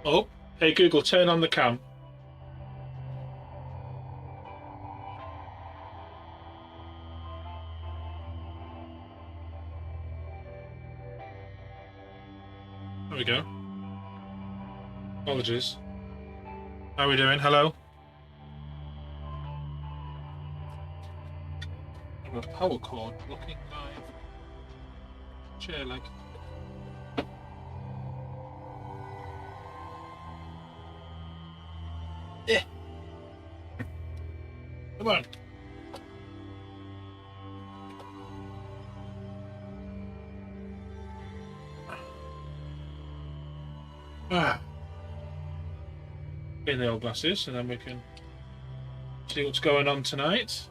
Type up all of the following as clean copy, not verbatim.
Oh, hey Google, turn on the cam. There we go. Apologies. How are we doing? Hello? A power cord looking live. Chair leg. Yeah. Come on. Ah. In the old glasses, and then we can see what's going on tonight.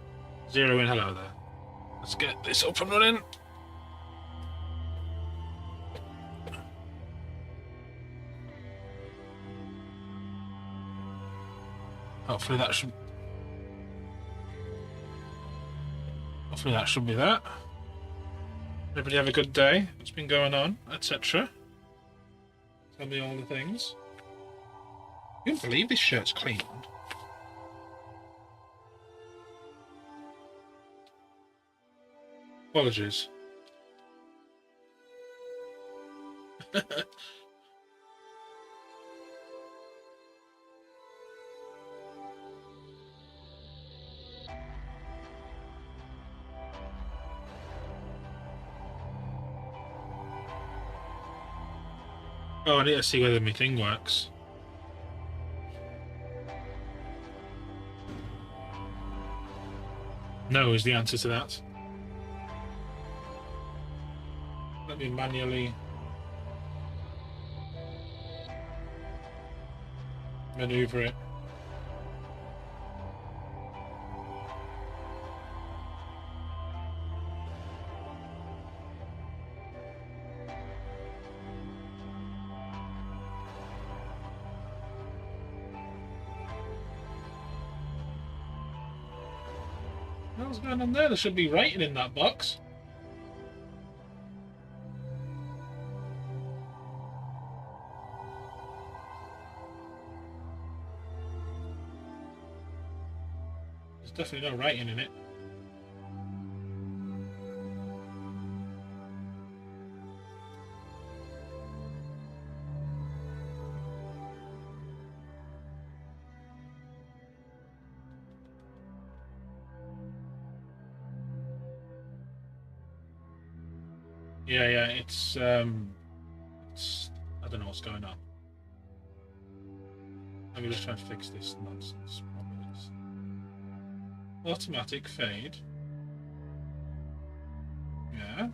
Zero in, hello there. Let's get this up and running. Hopefully that should be that. Everybody have a good day. What's been going on, etc. Tell me all the things. You can't believe this shirt's clean. Apologies. Oh, I need to see whether my thing works. No is the answer to that. Let me manually maneuver it. What's going on there? There should be writing in that box. There's definitely no writing in it. Yeah, it's I don't know what's going on. Let me just try and fix this nonsense. Automatic fade. Yeah.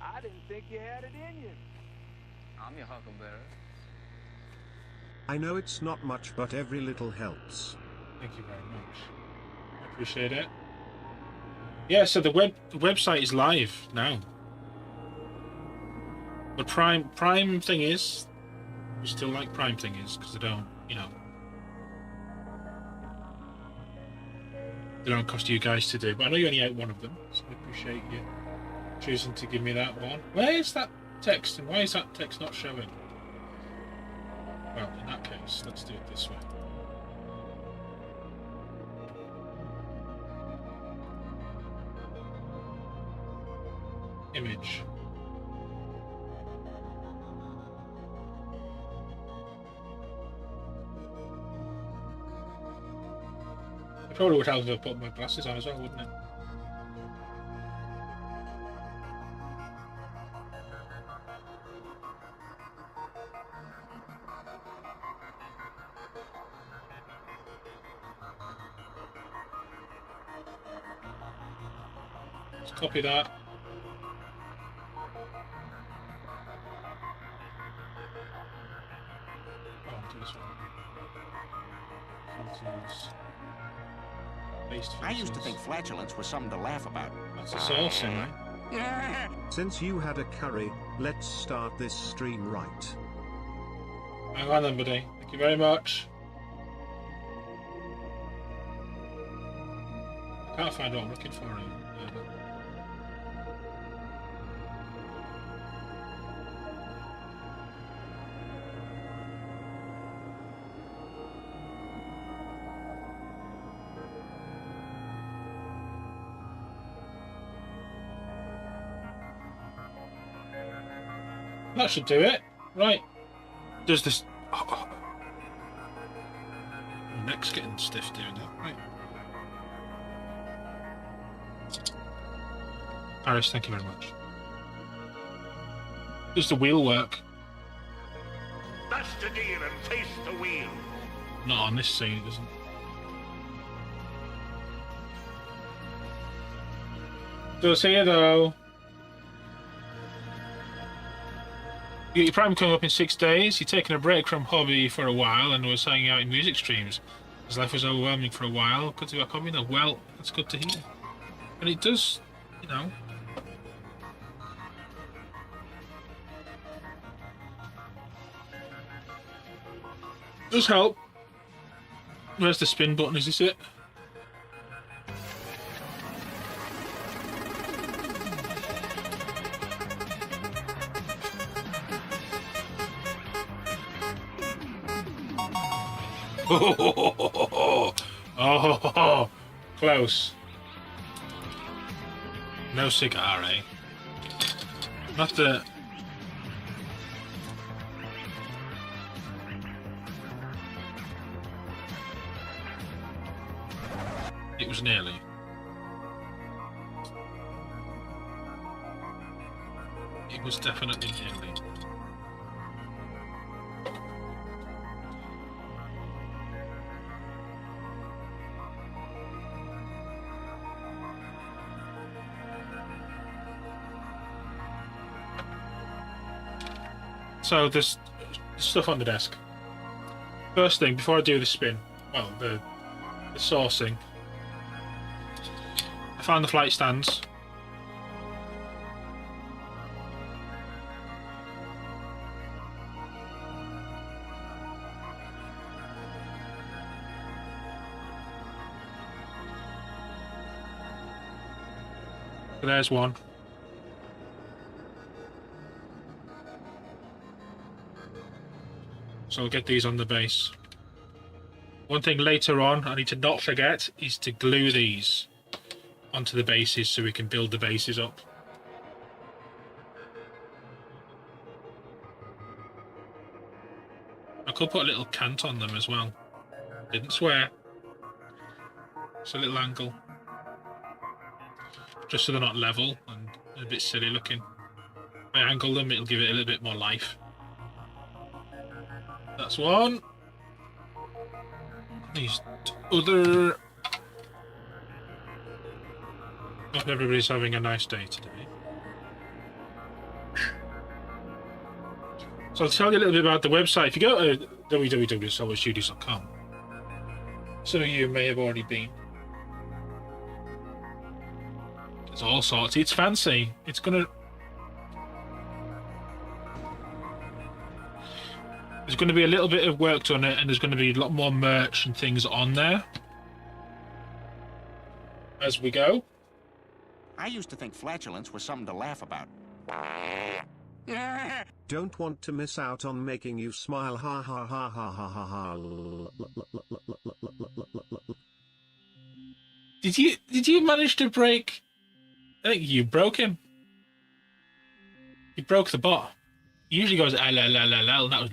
I didn't think you had it in you. I'm your huckleberry. I know it's not much, but every little helps. Thank you very much. I appreciate it. Yeah, so the website is live now. The Prime thing is, we still like Prime thing is because they don't, they don't cost you guys to do. But I know you only ate one of them, so I appreciate you choosing to give me that one. Where is that text, and why is that text not showing? Well, in that case, let's do it this way. Image. It probably would help if I put my glasses on as well, wouldn't it? Let's copy that. I used to think flatulence was something to laugh about. That's a sauce in Yeah. Since you had a curry, let's start this stream right. Hang on then, buddy. Thank you very much. I can't find what I'm looking for here. That should do it. Right. Does this... Oh. My neck's getting stiff doing that. Right. Paris, thank you very much. Does the wheel work? That's the deal and face the wheel. Not on this scene, it doesn't. Does here though. You get your prime coming up in 6 days. You're taking a break from hobby for a while and was hanging out in music streams. His life was overwhelming for a while. Good to be back hobby now. Well, that's good to hear. And it does, you know. Does help. Where's the spin button? Is this it? Oh, close. No cigar, eh? Not the... It was nearly. It was definitely nearly. So there's stuff on the desk. First thing, before I do the spin, well, the sourcing, I found the flight stands. So there's one. So I'll get these on the base. One thing later on I need to not forget is to glue these onto the bases so we can build the bases up. I could put a little cant on them as well. Didn't swear. It's a little angle. Just so they're not level and a bit silly looking. If I angle them, it'll give it a little bit more life. That's one. These other... Hope everybody's having a nice day today. So I'll tell you a little bit about the website. If you go to www.solostudios.com, some of you may have already been. It's all sorts. It's fancy. It's gonna... There's going to be a little bit of work done it, and there's going to be a lot more merch and things on there as we go. I used to think flatulence was something to laugh about. Don't want to miss out on making you smile. Ha ha ha ha ha ha ha. Did you manage to break? I think you broke him. You broke the bot. He usually goes la la la la, and that was.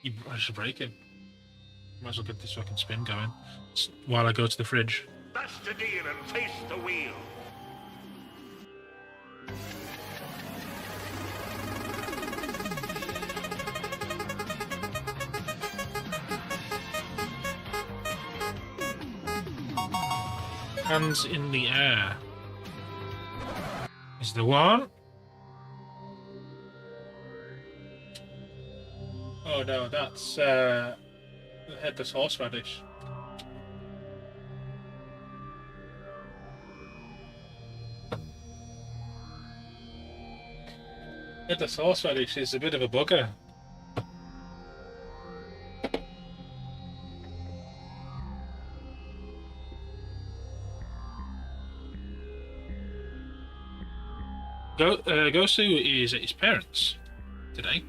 You managed to break him. Might as well get this fucking spin going while I go to the fridge. That's the deal and face the wheel. Hands in the air is the one. Oh no, that's the headless horseradish. Headless horseradish is a bit of a bugger. Gosu is at his parents' today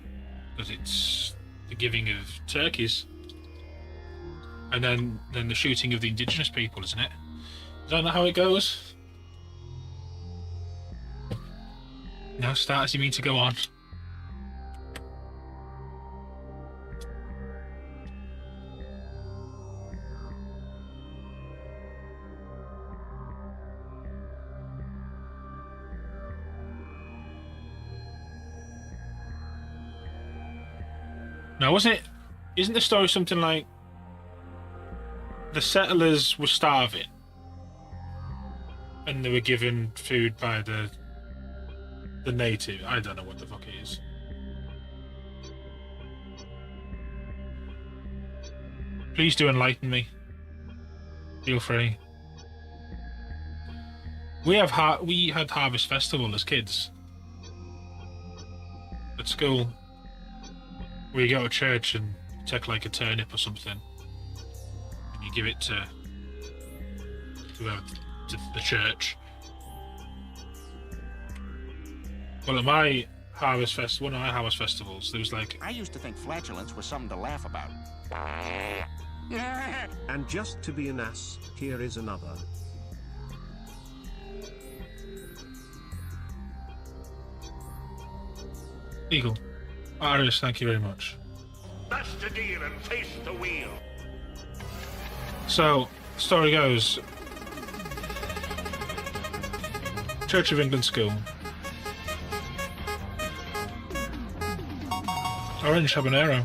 because it's the giving of turkeys. and then the shooting of the indigenous people, isn't it? Is that not how it goes? Now start as you mean to go on. Now, isn't the story something like the settlers were starving and they were given food by the native? I don't know what the fuck it is. Please do enlighten me. Feel free. We had Harvest Festival as kids at school. We go to church and take like a turnip or something, and you give it to the church. Well, at my Harvest Festival, one of my Harvest Festivals, there was like... I used to think flatulence was something to laugh about. And just to be an ass, here is another. Eagle. Iris, thank you very much. That's the deal and face the wheel. So, story goes, Church of England School. Orange habanero.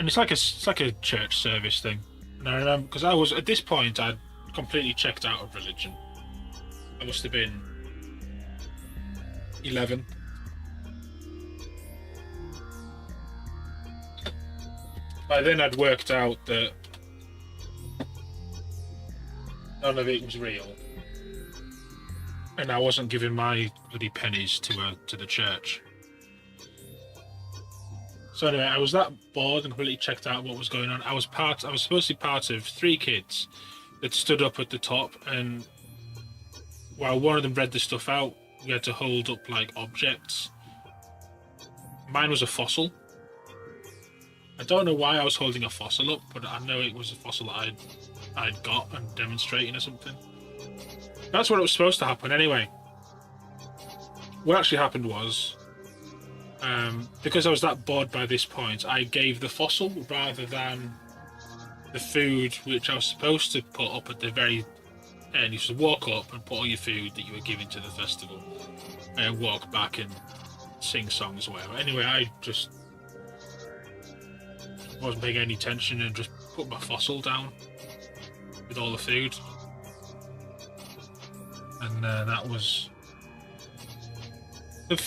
And it's like a church service thing. And I remember, because I was, at this point, I'd completely checked out of religion. I must have been 11. By then I'd worked out that none of it was real, and I wasn't giving my bloody pennies to the church. So anyway, I was that bored and completely checked out what was going on. I was supposed to be part of 3 kids that stood up at the top, and while one of them read the stuff out, we had to hold up like objects. Mine was a fossil. I don't know why I was holding a fossil up, but I know it was a fossil that I'd got and demonstrating or something. That's what it was supposed to happen anyway. What actually happened was, because I was that bored by this point, I gave the fossil rather than the food which I was supposed to put up at the very end. You should walk up and put all your food that you were giving to the festival and walk back and sing songs or whatever. Anyway, I just wasn't paying any attention and just put my fossil down with all the food. And that was...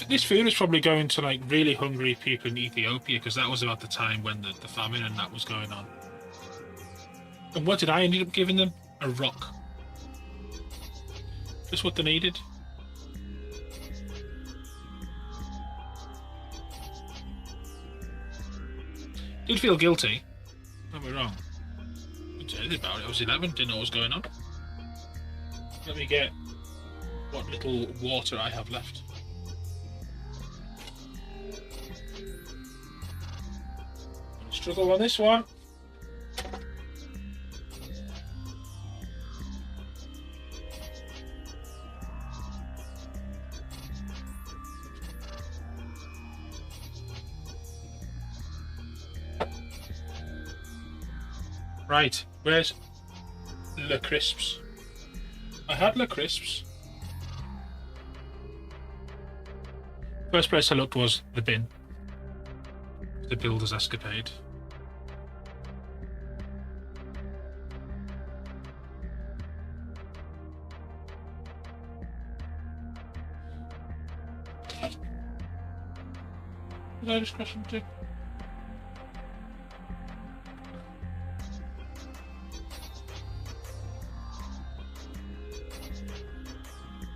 This food was probably going to like really hungry people in Ethiopia, because that was about the time when the famine and that was going on. And what did I end up giving them? A rock. Just what they needed. Did feel guilty. Don't be wrong. Didn't say anything about it. I was 11, didn't know what was going on. Let me get what little water I have left. Struggle on this one. Right, where's Le Crisps? I had Le Crisps. First place I looked was the bin. The Builder's Escapade. Did I just crash into?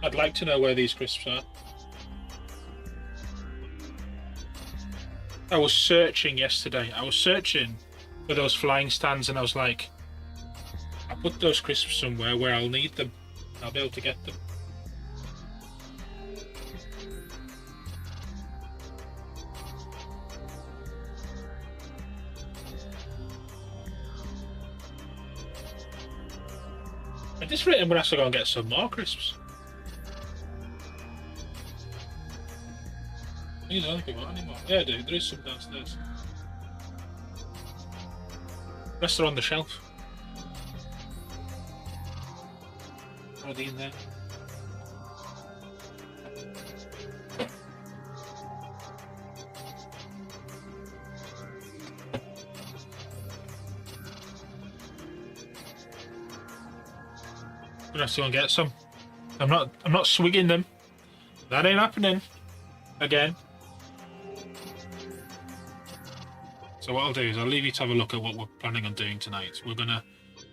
I'd like to know where these crisps are. I was searching yesterday. I was searching for those flying stands, and I was like, I'll put those crisps somewhere where I'll need them. I'll be able to get them. At this rate, I'm gonna have to go and get some more crisps. I don't think I want any more. Yeah, I do. There is some downstairs. The rest are on the shelf. Are they in there? I'm gonna have to go and get some. I'm not swigging them. That ain't happening. Again. So what I'll do is I'll leave you to have a look at what we're planning on doing tonight. We're gonna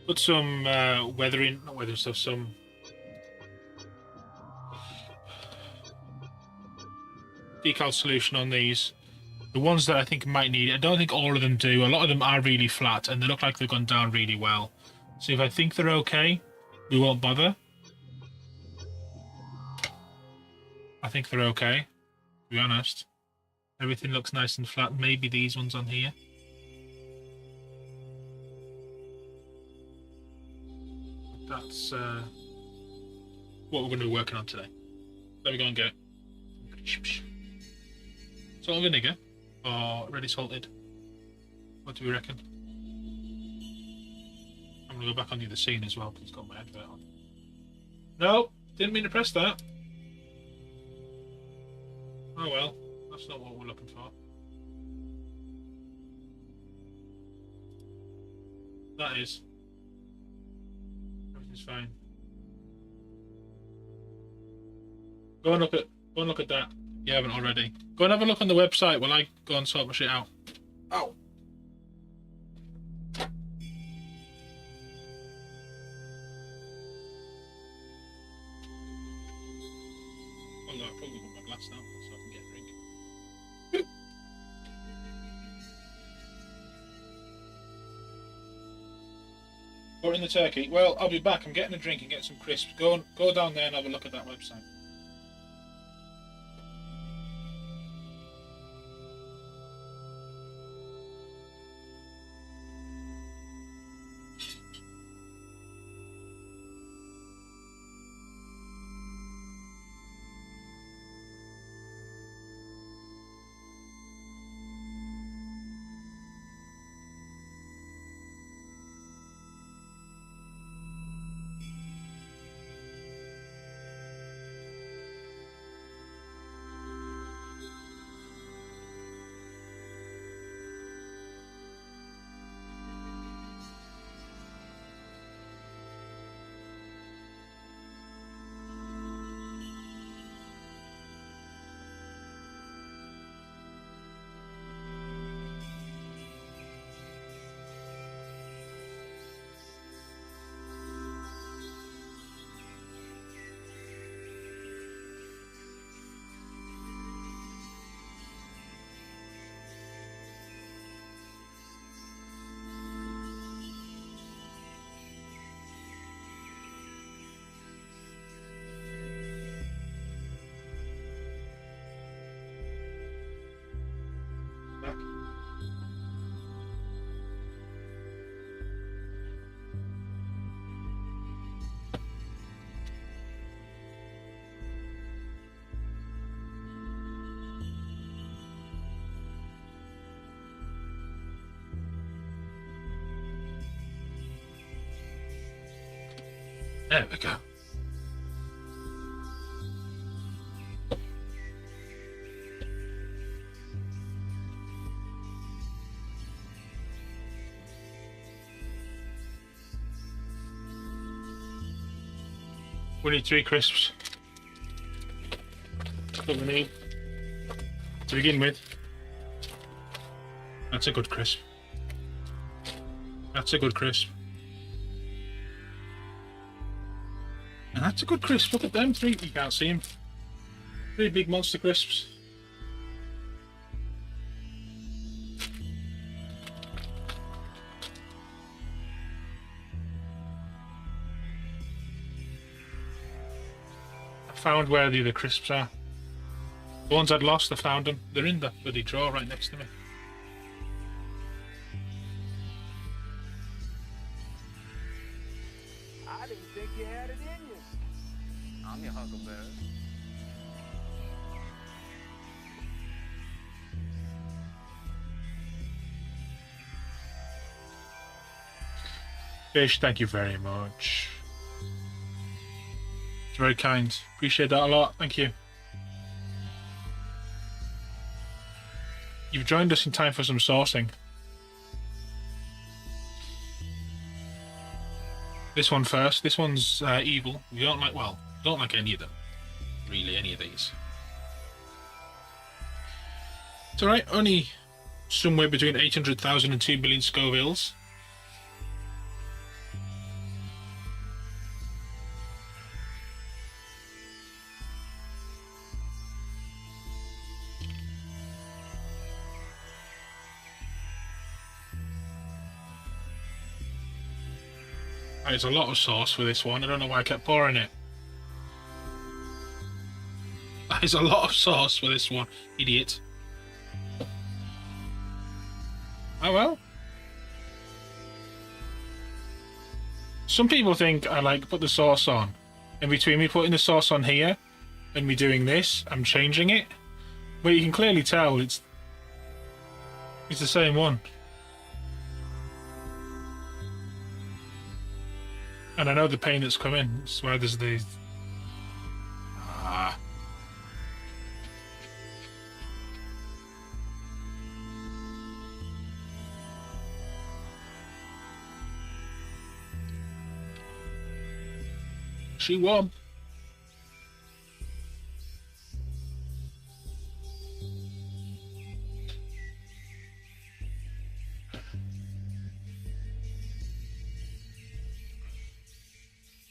put some some decal solution on these. The ones that I think might need it. I don't think all of them do. A lot of them are really flat and they look like they've gone down really well. So if I think they're okay, we won't bother. I think they're okay, to be honest. Everything looks nice and flat. Maybe these ones on here. That's what we're going to be working on today. Let me go and get salt and vinegar or ready salted. What do we reckon? I'm going to go back on the other scene as well because it's got my advert on. No, didn't mean to press that. Oh well, that's not what we're looking for. That is. Everything's fine. Go and look at that. You haven't already. Go and have a look on the website while I go and sort my shit out. Ow. Oh no, I probably got my glass now so I can get a drink. Or in the turkey. Well, I'll be back. I'm getting a drink and get some crisps. Go down there and have a look at that website. Back. There we go. We need 3 crisps. That's what we need to begin with. That's a good crisp. That's a good crisp. And that's a good crisp. Look at them 3. You can't see them. 3 big monster crisps. Found where the other crisps are. The ones I'd lost, I found them. They're in the bloody drawer right next to me. I didn't think you had it in you. I'm your huckleberry. Fish, thank you very much. It's very kind. Appreciate that a lot. Thank you. You've joined us in time for some sourcing. This one first. This one's evil. We don't like, well, don't like any of them. Really, any of these. It's alright, only somewhere between 800,000 and 2 million Scovilles. There's a lot of sauce for this one. I don't know why I kept pouring it. There's a lot of sauce for this one, idiot. Oh well. Some people think I like put the sauce on. In between me putting the sauce on here and me doing this, I'm changing it. But you can clearly tell it's the same one. And I know the pain that's coming. It's why there's the... She won.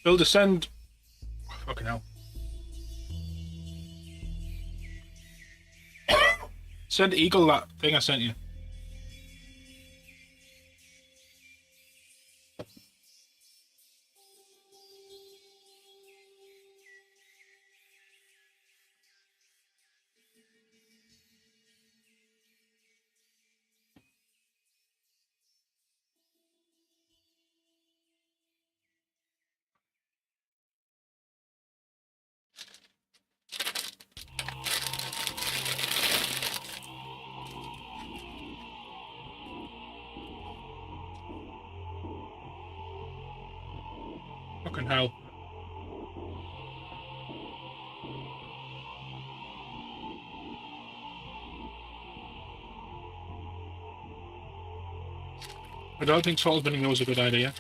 Builder, send... Fucking hell. Send Eagle that thing I sent you. Fucking hell. I don't think total binning was a good idea.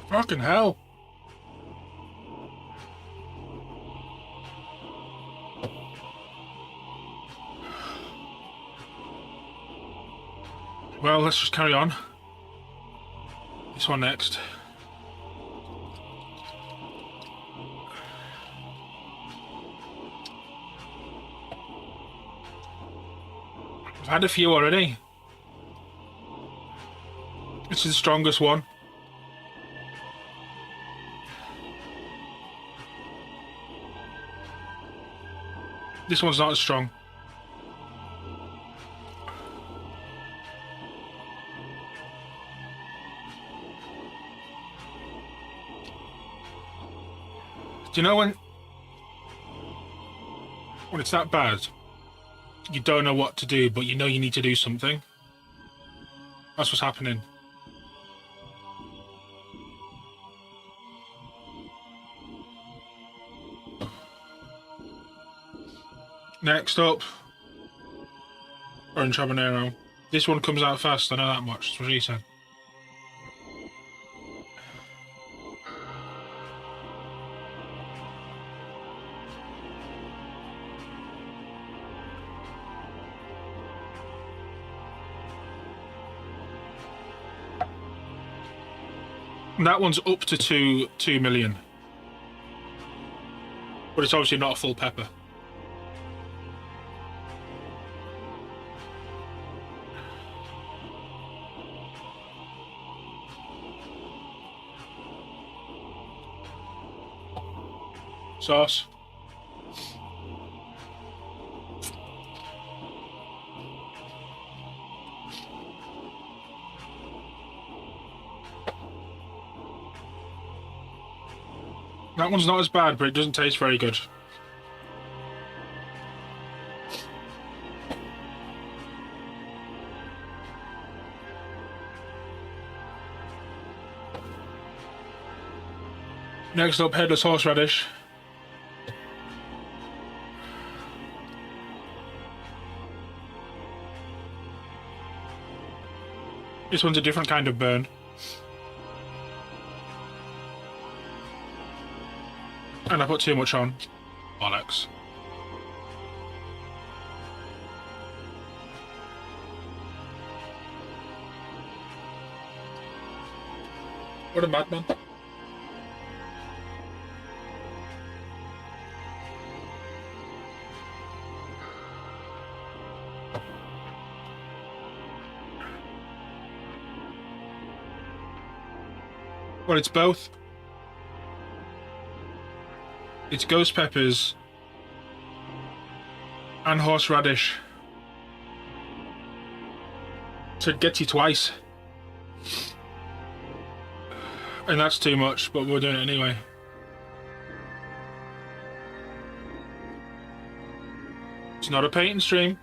Fucking hell. Well, let's just carry on. This one next. I've had a few already. This is the strongest one. This one's not as strong. Do you know when it's that bad, you don't know what to do, but you know you need to do something? That's what's happening. Next up, orange habanero. This one comes out fast, I know that much. That's what she said. And that one's up to 2 million. But it's obviously not a full pepper. Sauce. That one's not as bad, but it doesn't taste very good. Next up, headless horseradish. This one's a different kind of burn. And I put too much on. Bollocks. What a madman. Well, it's both. It's ghost peppers and horseradish. So it gets you twice. And that's too much, but we're doing it anyway. It's not a painting stream.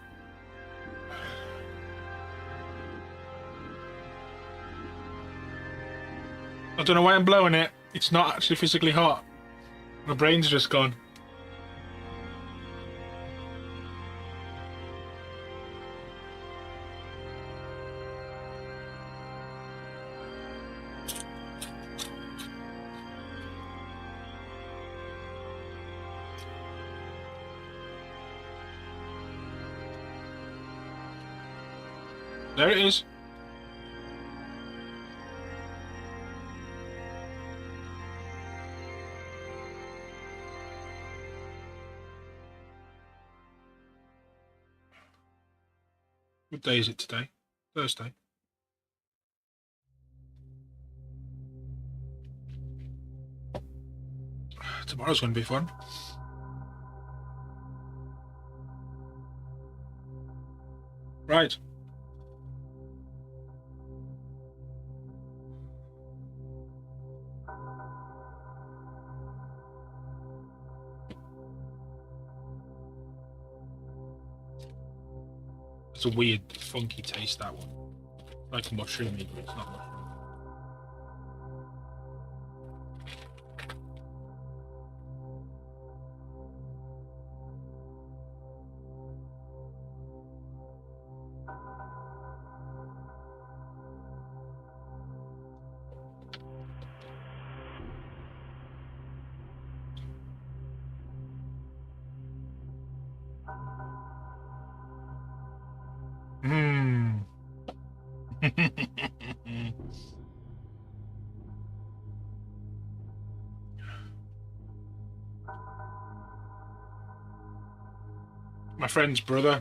I don't know why I'm blowing it. It's not actually physically hot. My brain's just gone. There it is. What day is it today? Thursday. Tomorrow's going to be fun. Right. It's a weird, funky taste, that one. Like mushroomy, but it's not mushroom. Mmm. My friend's brother,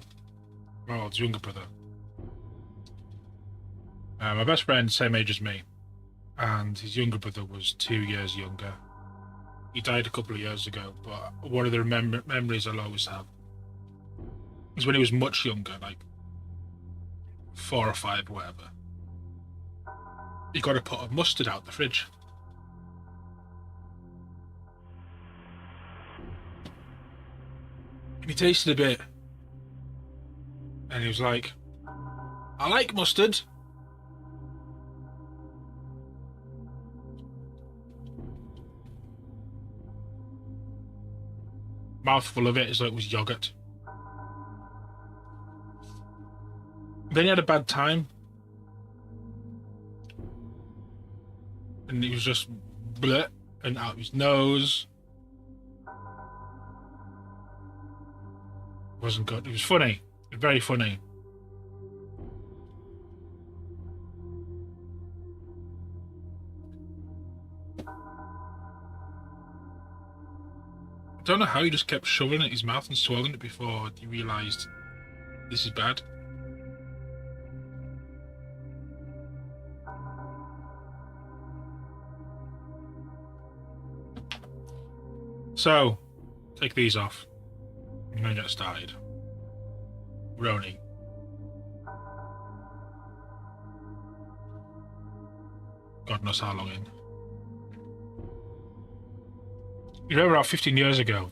well, his younger brother. My best friend, same age as me, and his younger brother was 2 years younger. He died a couple of years ago, but one of the memories I'll always have is when he was much younger, like 4 or 5 or whatever. He got a pot of mustard out the fridge. And he tasted a bit. And he was like, I like mustard. Mouthful of it as though it was yogurt. Then he had a bad time. And he was just bleh, and out his nose. It wasn't good. It was funny. Very funny. I don't know how he just kept shoving it in his mouth and swallowing it before he realised this is bad. So, take these off. I'm going to get started. Roni. God knows how long in. You remember about 15 years ago,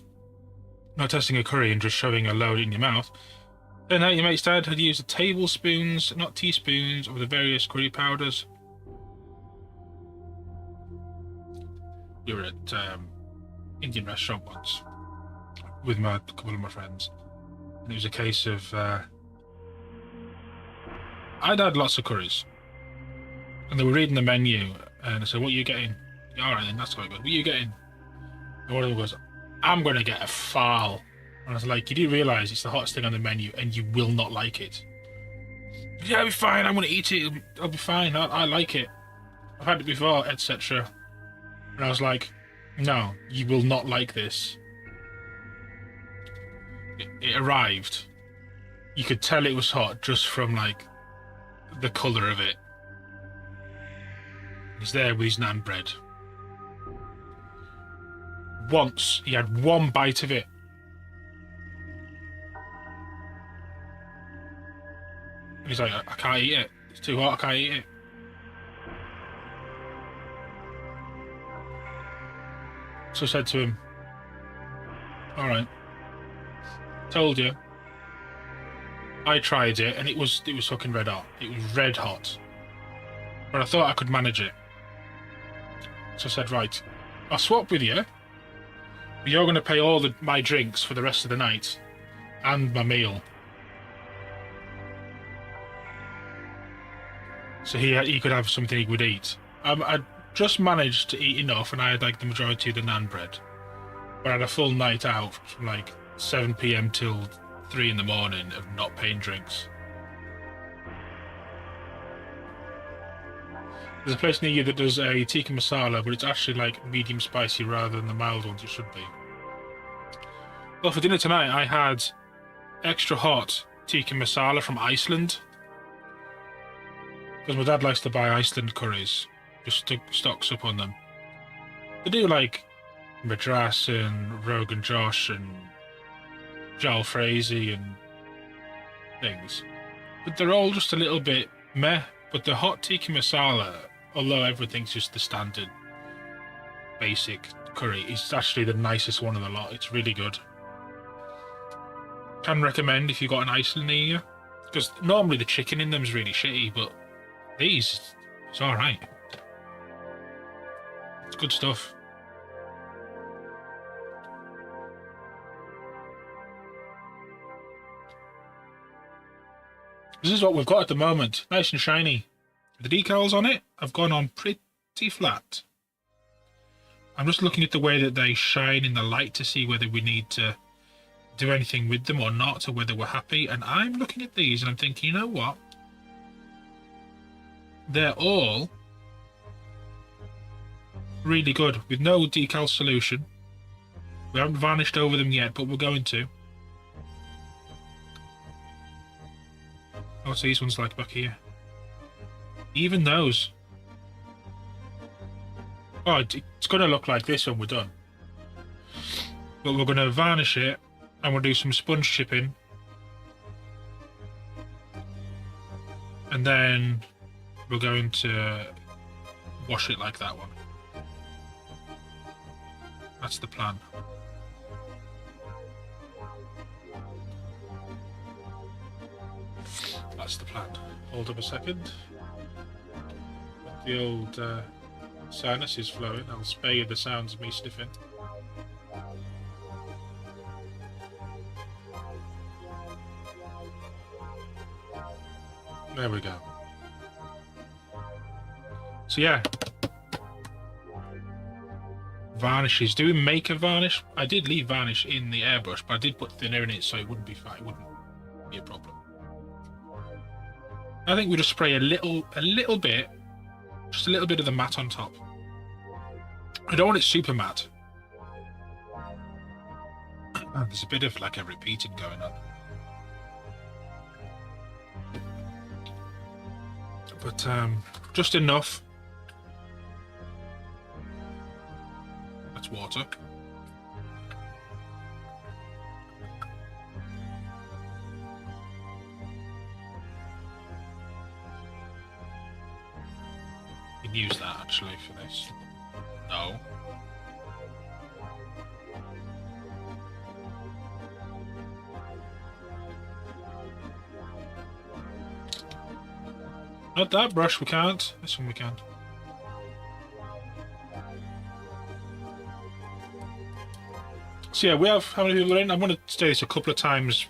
not testing a curry and just shoving a load in your mouth. Then your mate's dad had used the tablespoons, not teaspoons, of the various curry powders. We were at Indian restaurant once with a couple of my friends, and it was a case of I'd had lots of curries, and they were reading the menu, and I said, "What are you getting?" "All right, then that's quite good. What are you getting?" And one of them goes, "I'm going to get a fowl." And I was like, "You do realise it's the hottest thing on the menu, and you will not like it?" "Yeah, I'll be fine. I'm going to eat it. I'll be fine. I like it. I've had it before, etc." And I was like, "No, you will not like this." It arrived. You could tell it was hot just from like the colour of it. He's there with his naan bread. Once he had one bite of it. And he's like, I can't eat it. It's too hot, I can't eat it. So I said to him, "All right, told you." I tried it, and it was fucking red hot. It was red hot. But I thought I could manage it. So I said, "Right, I'll swap with you. But you're going to pay all my drinks for the rest of the night, and my meal." So he could have something he would eat. I just managed to eat enough, and I had like the majority of the naan bread. But I had a full night out from like 7 p.m. till 3 in the morning of not paying drinks. There's a place near you that does a tikka masala, but it's actually like medium spicy rather than the mild ones it should be. Well, for dinner tonight, I had extra hot tikka masala from Iceland. Because my dad likes to buy Iceland curries, just to stocks up on them. They do like Madras and Rogan Josh and jalfrezi and things, but they're all just a little bit meh. But the hot tikka masala, although everything's just the standard basic curry, is actually the nicest one of the lot. It's really good. Can recommend if you've got an Iceland near you, because normally the chicken in them is really shitty, but these, it's alright. It's good stuff. This is what we've got at the moment. Nice and shiny. The decals on it have gone on pretty flat. I'm just looking at the way that they shine in the light to see whether we need to do anything with them or not, or whether we're happy. And I'm looking at these and I'm thinking, you know what? They're all really good with no decal solution. We haven't varnished over them yet, but we're going to. What's these ones like back here? Even those. Oh, it's going to look like this when we're done. But we're going to varnish it, and we'll do some sponge chipping. And then we're going to wash it like that one. That's the plan. That's the plan. Hold up a second. The old sinus is flowing. I'll spare you the sounds of me sniffing. There we go. So yeah. Varnishes. Do we make a varnish? I did leave varnish in the airbrush, but I did put thinner in it so it wouldn't be fine. It wouldn't be a problem. I think we just spray a little bit, just a little bit of the matte on top. I don't want it super matte. There's a bit of like a repeating going on. But just enough. That's water. use that actually for this. No. Not that brush, we can't. This one we can. So yeah, we have how many people are in? I'm going to say this a couple of times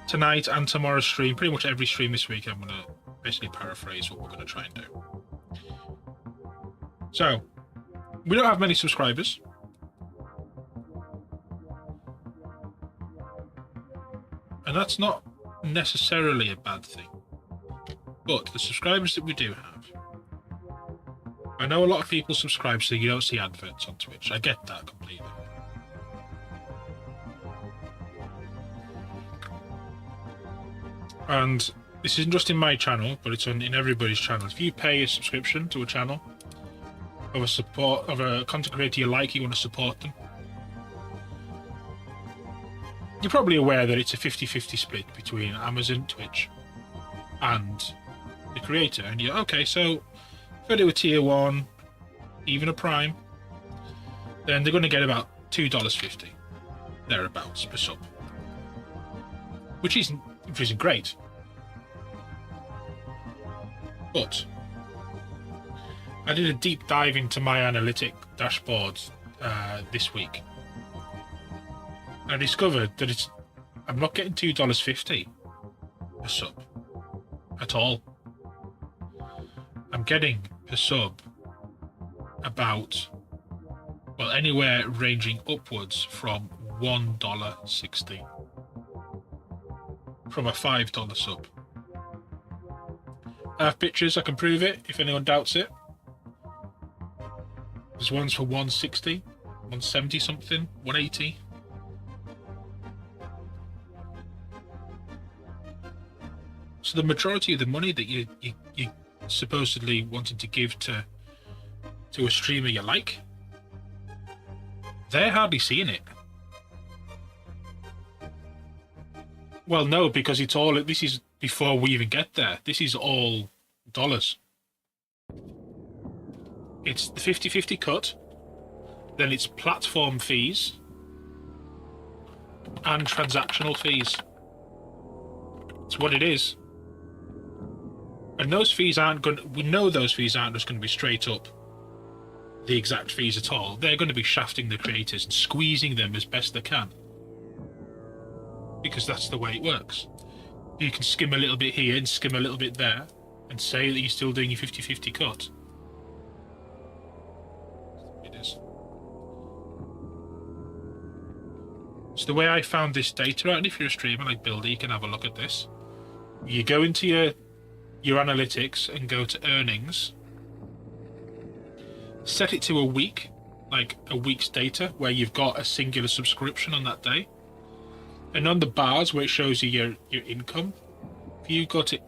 tonight and tomorrow's stream. Pretty much every stream this week, I'm going to basically paraphrase what we're going to try and do. So, we don't have many subscribers. And that's not necessarily a bad thing. But the subscribers that we do have, I know a lot of people subscribe so you don't see adverts on Twitch. I get that completely. And this isn't just in my channel, but it's in everybody's channel. If you pay a subscription to a channel of a content creator you like, you want to support them, you're probably aware that it's a 50-50 split between Amazon, Twitch, and the creator. And you're okay, so if I do a tier 1, even a prime, then they're going to get about $2.50 thereabouts per sub, which isn't great. But I did a deep dive into my analytic dashboard this week. I discovered that I'm not getting $2.50 a sub at all. I'm getting per sub about, well, anywhere ranging upwards from $1.60 from a $5 sub. I have pictures, I can prove it if anyone doubts it. There's ones for 160, 170 something, 180. So the majority of the money that you supposedly wanted to give to a streamer you like, they're hardly seeing it. Well, no, because this is before we even get there. This is all dollars. It's the 50-50 cut, then it's platform fees and transactional fees. It's what it is. And those fees we know those fees aren't just going to be straight up the exact fees at all. They're going to be shafting the creators and squeezing them as best they can. Because that's the way it works. You can skim a little bit here and skim a little bit there and say that you're still doing your 50-50 cut. It is. So the way I found this data out, and if you're a streamer like Builder, you can have a look at this. You go into your analytics and go to earnings. Set it to a week, like a week's data, where you've got a singular subscription on that day. And on the bars where it shows you your income, if you go to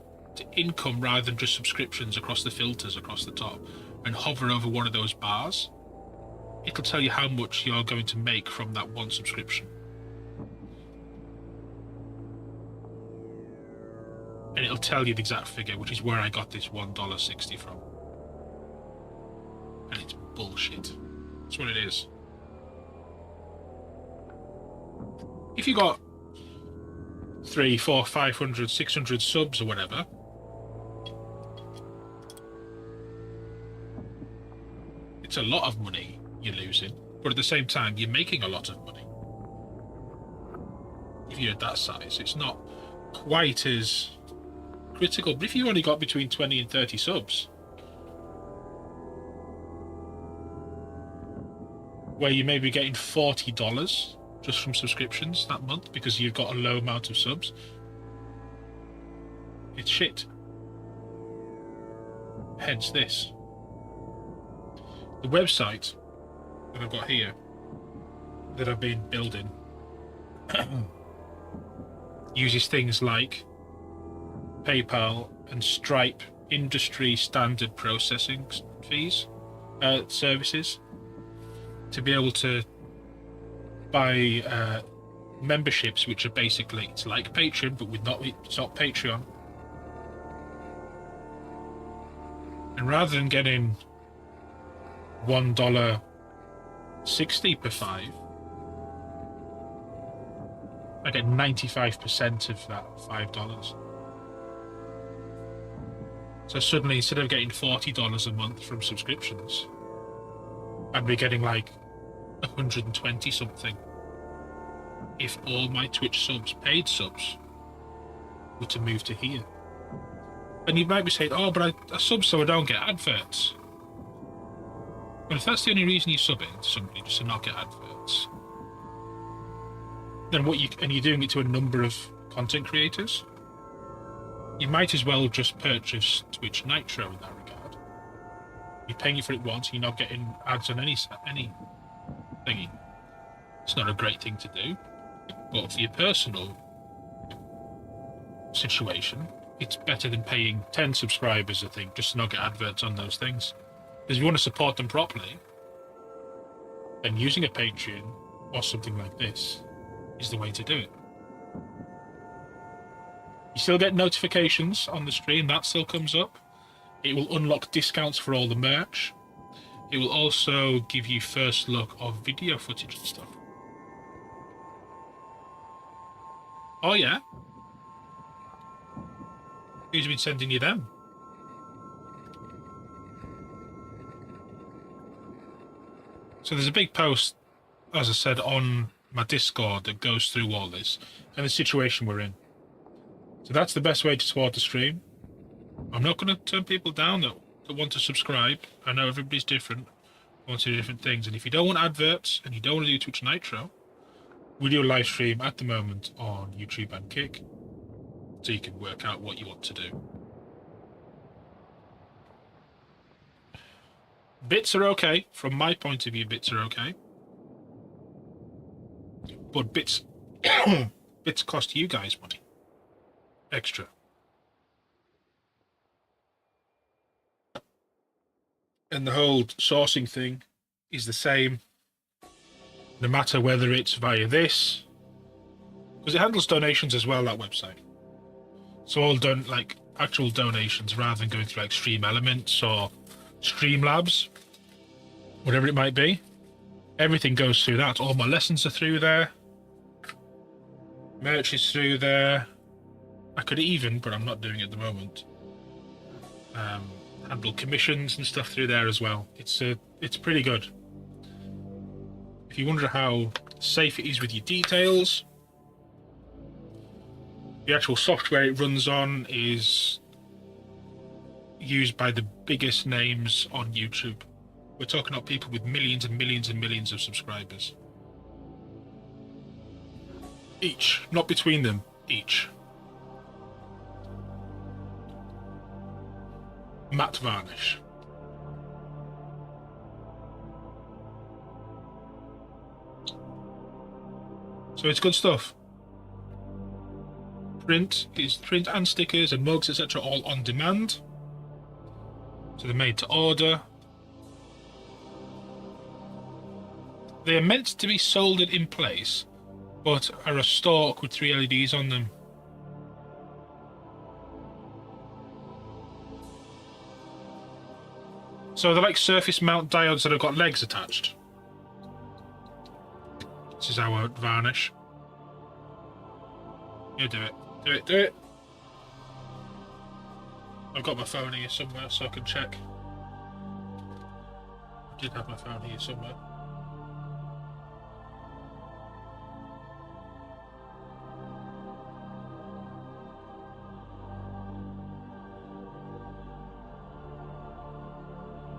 income rather than just subscriptions across the filters across the top and hover over one of those bars, it'll tell you how much you're going to make from that one subscription. And it'll tell you the exact figure, which is where I got this $1.60 from. And it's bullshit. That's what it is. If you got 300, 400, 500, 600 subs or whatever, it's a lot of money you're losing, but at the same time you're making a lot of money. If you're at that size, it's not quite as critical. But if you only got between 20 and 30 subs, where you may be getting $40 just from subscriptions that month because you've got a low amount of subs, it's shit. Hence this. The website that I've got here, that I've been building, uses things like PayPal and Stripe industry standard processing fees, services, to be able to buy memberships, which are basically, it's like Patreon, but it's not Patreon. And rather than getting $1.60 per 5, I get 95% of that $5. So suddenly, instead of getting $40 a month from subscriptions, I'd be getting like 120 something if all my Twitch subs, paid subs, were to move to here. And you might be saying, oh, but I sub so I don't get adverts. Well, if that's the only reason you sub it to somebody, just to not get adverts, then and you're doing it to a number of content creators, you might as well just purchase Twitch Nitro in that regard. You're paying for it once, and you're not getting ads on any thingy. It's not a great thing to do, but for your personal situation, it's better than paying 10 subscribers, I think, just to not get adverts on those things. Because if you want to support them properly, then using a Patreon or something like this is the way to do it. You still get notifications on the stream, that still comes up. It will unlock discounts for all the merch. It will also give you first look of video footage and stuff. Oh yeah? Who's been sending you them? So there's a big post, as I said, on my Discord that goes through all this and the situation we're in. So that's the best way to support the stream. I'm not going to turn people down that want to subscribe. I know everybody's different, wants to do different things. And if you don't want adverts and you don't want to do Twitch Nitro, we do a live stream at the moment on YouTube and Kick, so you can work out what you want to do. Bits are okay. From my point of view, bits are okay. But bits cost you guys money. Extra. And the whole sourcing thing is the same, no matter whether it's via this, because it handles donations as well, that website. So all done like actual donations rather than going through like Stream Elements or Streamlabs, whatever it might be. Everything goes through that. All my lessons are through there. Merch is through there. I could even, but I'm not doing it at the moment, handle commissions and stuff through there as well. It's pretty good. If you wonder how safe it is with your details, the actual software it runs on is used by the biggest names on YouTube. We're talking about people with millions and millions and millions of subscribers. Each, not between them, each. Matte varnish. So it's good stuff. Print and stickers and mugs, etc. all on demand. So they're made to order. They are meant to be soldered in place, but are a stalk with 3 LEDs on them. So they're like surface mount diodes that have got legs attached. This is our varnish. You do it. Do it, do it. I've got my phone here somewhere so I can check. I did have my phone here somewhere.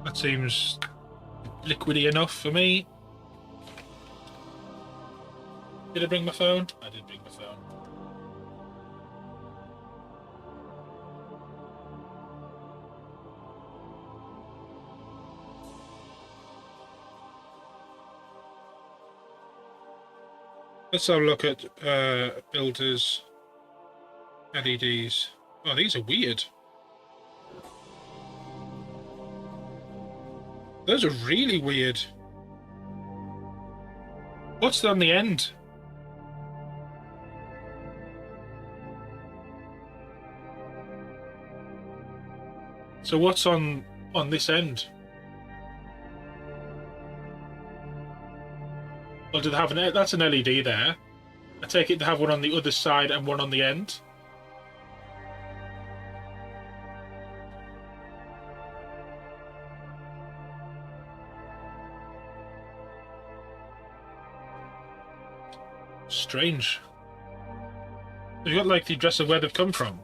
That seems liquidy enough for me. Did I bring my phone? I did bring my phone. Let's have a look at builders, LEDs. Oh, these are weird. Those are really weird. What's on the end? So what's on On this end. Well, do they have an? That's an LED there. I take it to have one on the other side and one on the end. Strange. You've got like the address of where they've come from.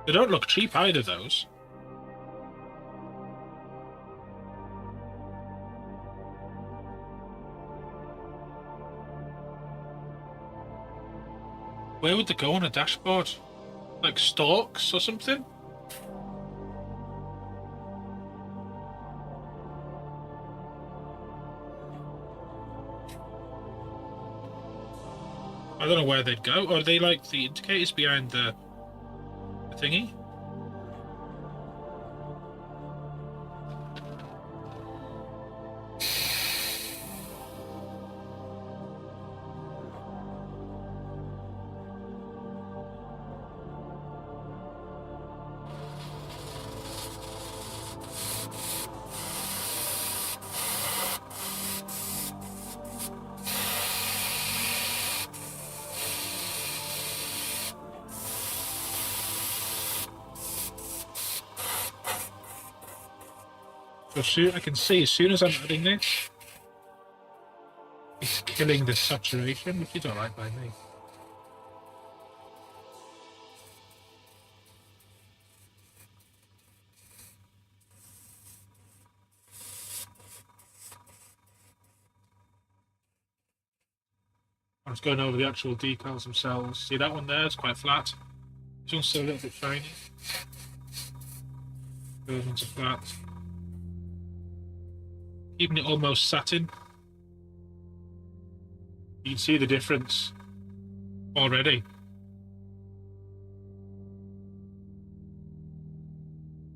They don't look cheap either, those. Where would they go on a dashboard? Like stalks or something? I don't know where they'd go. Or are they like the indicators behind the thingy? So I can see as soon as I'm adding this, it's killing the saturation, which is alright by me. I'm just going over the actual decals themselves. See that one there? It's quite flat. This one's still a little bit shiny. Those ones are flat. Keeping it almost satin. You can see the difference already.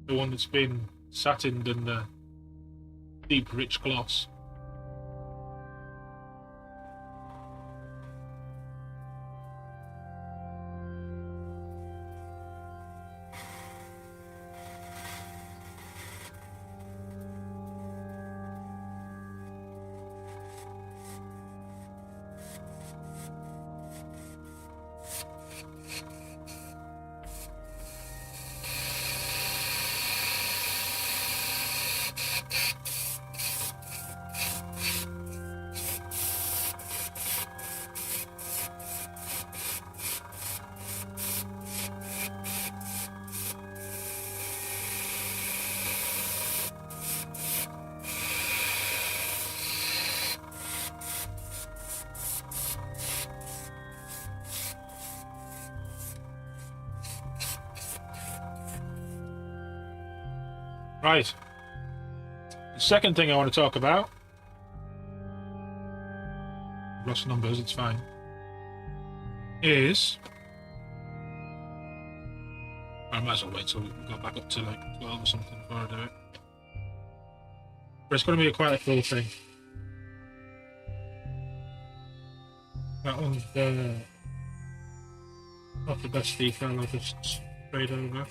The one that's been satined and the deep rich gloss. Right. The second thing I want to talk about, lost numbers, it's fine, is, I might as well wait till we go back up to like 12 or something before I do it. But it's going to be quite a cool thing. That one's not the best detail, I'll just straight over.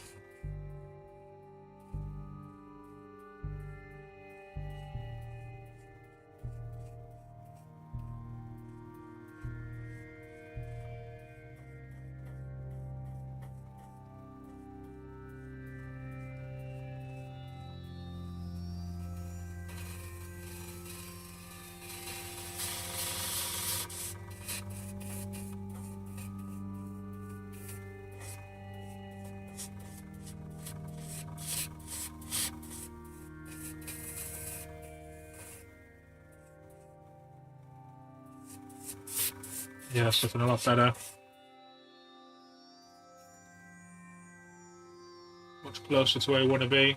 Yeah, it's looking a lot better. Much closer to where I want to be.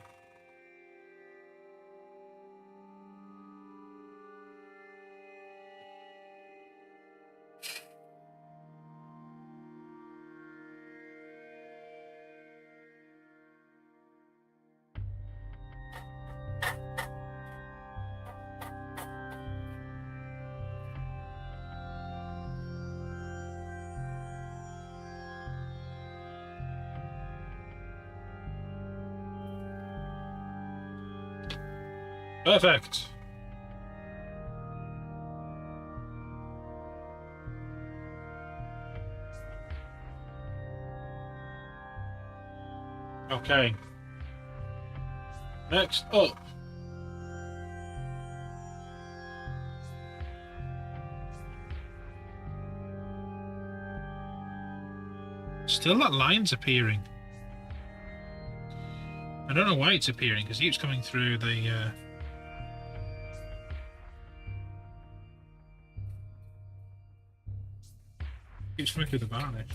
Perfect. Okay. Next up. Still that line's appearing. I don't know why it's appearing, because it keeps coming through the... keeps coming through the varnish.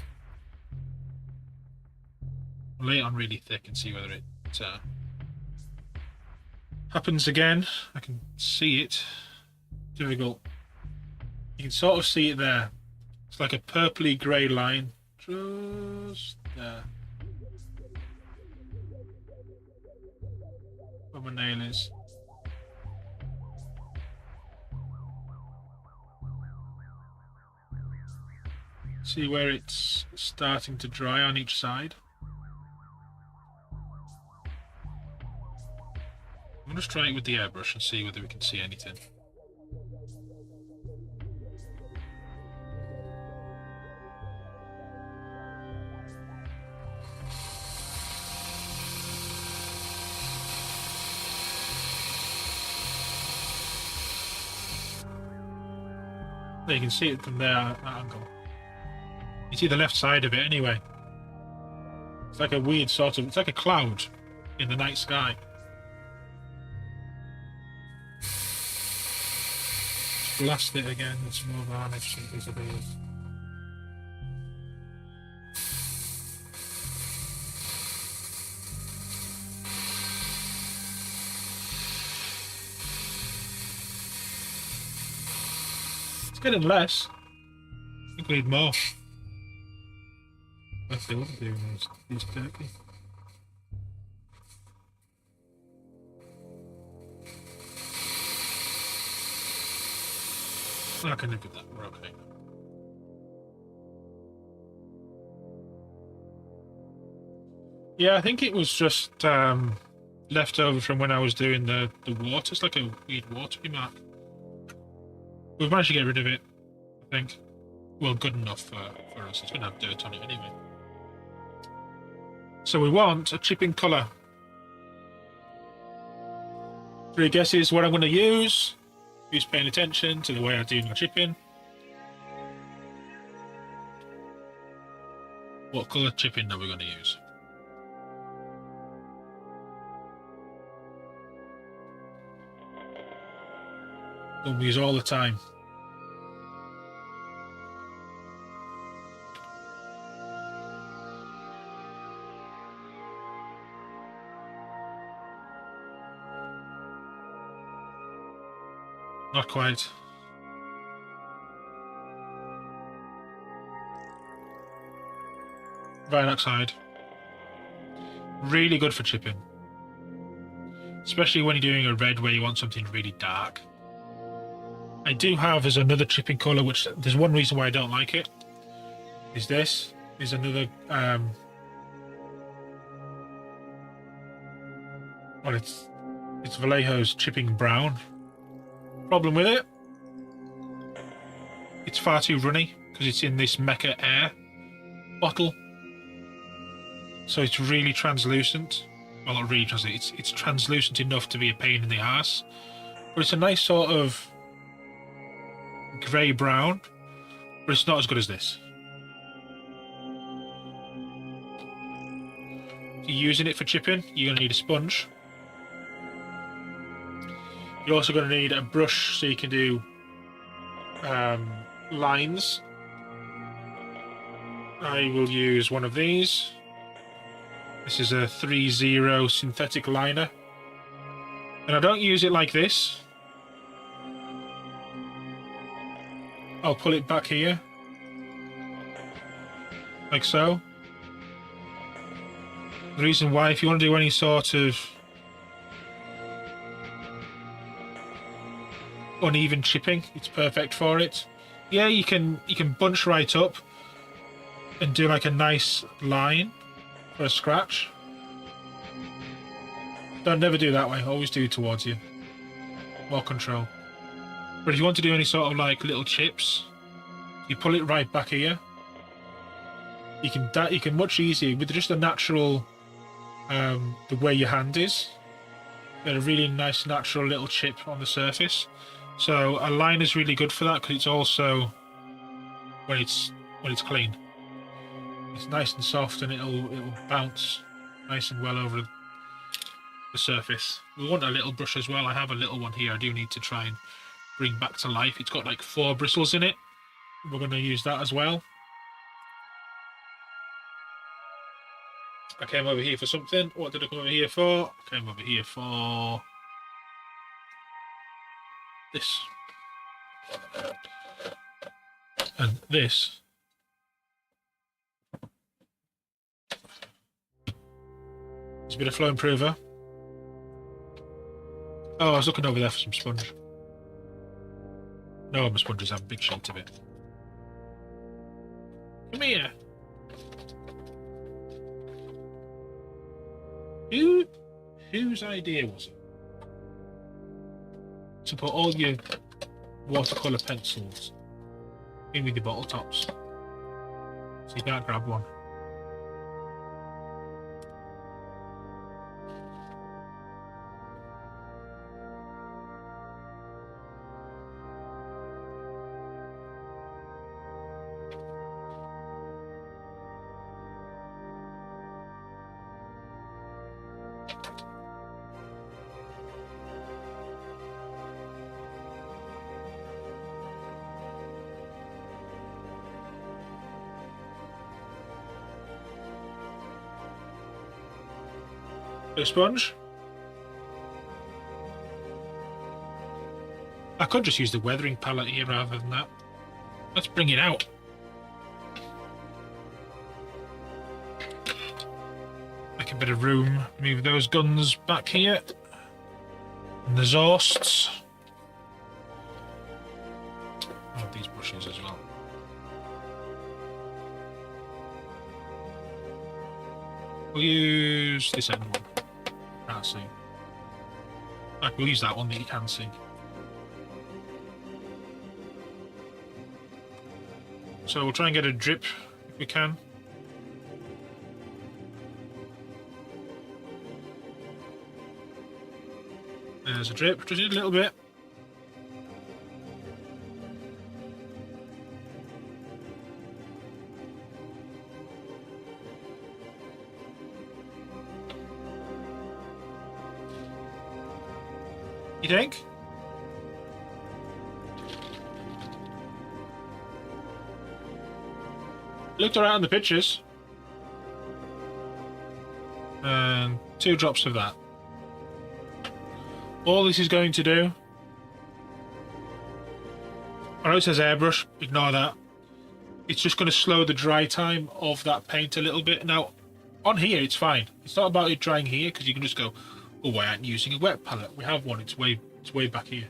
I'll lay it on really thick and see whether it happens again. I can see it. Difficult. You can sort of see it there. It's like a purpley grey line. Just there. Where my nail is. See where it's starting to dry on each side. I'm going to try it with the airbrush and see whether we can see anything. There, you can see it from there, that angle. You see the left side of it anyway. It's like a weird sort of... it's like a cloud in the night sky. Blast it again with some more varnish and disappears. It's getting less. I think we need more. Let's see what we're doing is turkey. I can live with that, we're okay. Yeah, I think it was just left over from when I was doing the water. It's like a weird watery mark. We've managed to get rid of it, I think. Well, good enough for us. It's going to have dirt on it anyway. So we want a chipping colour. 3 guesses what I'm going to use. Who's paying attention to the way I do my chipping? What colour chipping are we going to use? Don't use all the time. Not quite. Iron oxide. Really good for chipping. Especially when you're doing a red where you want something really dark. I do have as another chipping colour, which there's one reason why I don't like it. Is this. Is another well, it's Vallejo's chipping brown. Problem with it, it's far too runny because it's in this Mecha Air bottle, so it's really translucent. Well, not really translucent. It's translucent enough to be a pain in the ass, but it's a nice sort of grey brown, but it's not as good as this. If you're using it for chipping, you're going to need a sponge. You're also going to need a brush so you can do lines. I will use one of these. This is a 3-0 synthetic liner. And I don't use it like this. I'll pull it back here. Like so. The reason why, if you want to do any sort of uneven chipping, it's perfect for it. Yeah, you can bunch right up and do like a nice line for a scratch. Don't never do that way, always do it towards you. more control. But if you want to do any sort of like little chips, you pull it right back here. You can much easier with just a natural, the way your hand is, get a really nice natural little chip on the surface. So a line is really good for that because it's also when it's clean. It's nice and soft and it'll bounce nice and well over the surface. We want a little brush as well. I have a little one here. I do need to try and bring back to life. It's got like 4 bristles in it. We're going to use that as well. I came over here for something. What did I come over here for? I came over here for this. And this. It's a bit of flow improver. Oh, I was looking over there for some sponge. No, my sponges have a big sheet of it. Come here. Whose idea was it to put all your watercolour pencils in with your bottle tops so you can't grab one? A sponge. I could just use the weathering palette here rather than that. Let's bring it out. Make a bit of room. Move those guns back here. And the exhausts. I have these brushes as well. We'll use this end one. Can't see. Right, we'll use that one that you can see. So we'll try and get a drip if we can. There's a drip, just a little bit. You think? Looked alright on the pictures. And 2 drops of that. All this is going to do... I know it says airbrush, ignore that. It's just going to slow the dry time of that paint a little bit. Now, on here it's fine. It's not about it drying here, because you can just go, oh, I ain't using a wet palette. We have one, it's way back here.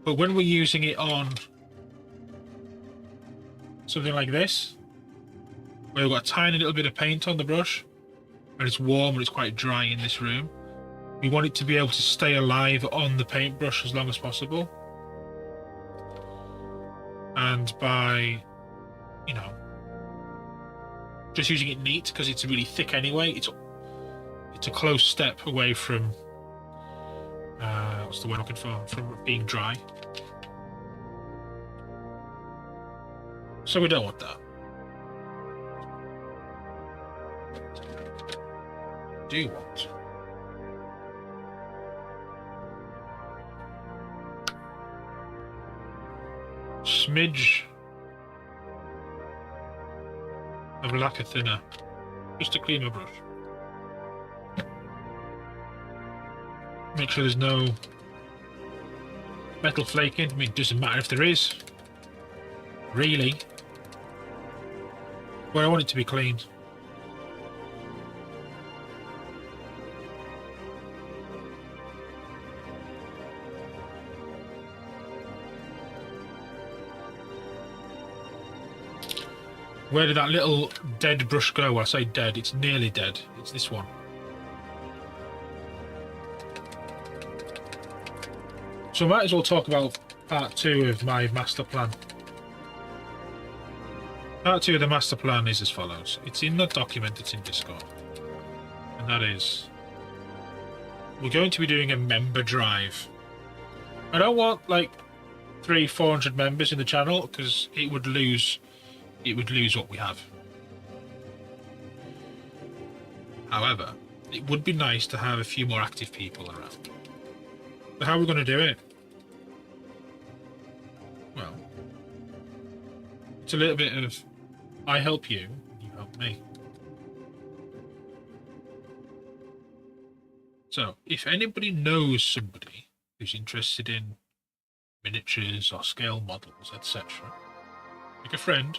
But when we're using it on something like this, where we've got a tiny little bit of paint on the brush, and it's warm and it's quite dry in this room, we want it to be able to stay alive on the paintbrush as long as possible. And by, you know, just using it neat, because it's really thick anyway, it's a close step away from what's the word I'm looking for? From being dry. So we don't want that. Do you want? Smidge of lacquer thinner, just to clean my brush. Make sure there's no metal flaking. I mean, it doesn't matter if there is, really. But I want it to be clean. Where did that little dead brush go? Well, I say dead, it's nearly dead. It's this one. So I might as well talk about part 2 of my master plan. Part 2 of the master plan is as follows. It's in the document that's in Discord. And that is, we're going to be doing a member drive. I don't want like 300-400 members in the channel because it would lose what we have. However, it would be nice to have a few more active people around. So how are we going to do it? Well, it's a little bit of I help you, you help me. So, if anybody knows somebody who's interested in miniatures or scale models, etc., like a friend,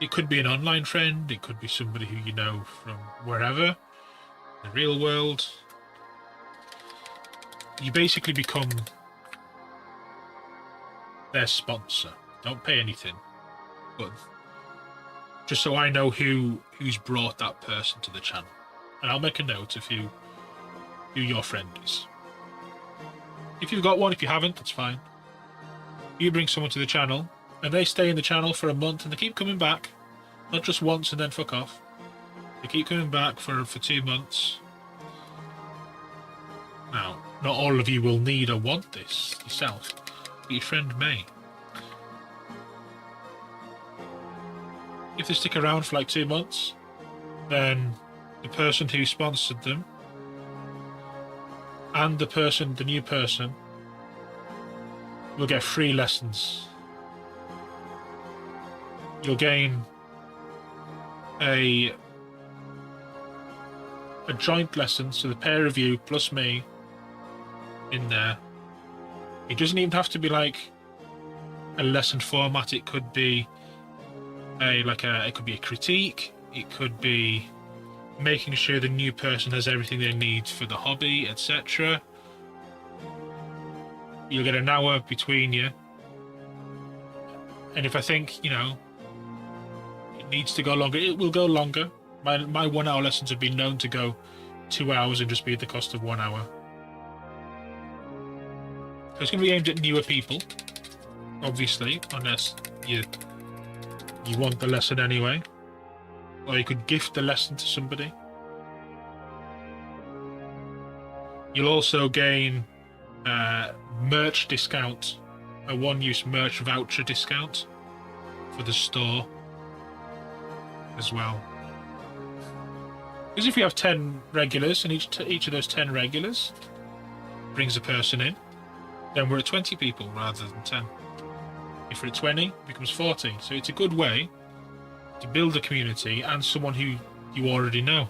it could be an online friend, it could be somebody who you know from wherever, the real world. You basically become their sponsor. Don't pay anything, but just so I know who's brought that person to the channel, and I'll make a note of who your friend is. If you've got one, if you haven't, that's fine. You bring someone to the channel, and they stay in the channel for a month, and they keep coming back, not just once and then fuck off. They keep coming back for 2 months. Now, not all of you will need or want this yourself, but your friend may. If they stick around for like 2 months, then the person who sponsored them and the new person, will get free lessons. You'll gain a joint lesson, so the pair of you plus me in there. It doesn't even have to be like a lesson format. It could be it could be a critique. It could be making sure the new person has everything they need for the hobby, etc. You'll get an hour between you, and if I think it needs to go longer, it will go longer. My 1 hour lessons have been known to go 2 hours and just be at the cost of 1 hour. So it's going to be aimed at newer people, obviously, unless you want the lesson anyway. Or you could gift the lesson to somebody. You'll also gain merch discount, a one-use merch voucher discount for the store as well. Because if you have 10 regulars, and each of those 10 regulars brings a person in, then we're at 20 people rather than 10. If we're at 20, it becomes 40. So it's a good way to build a community and someone who you already know.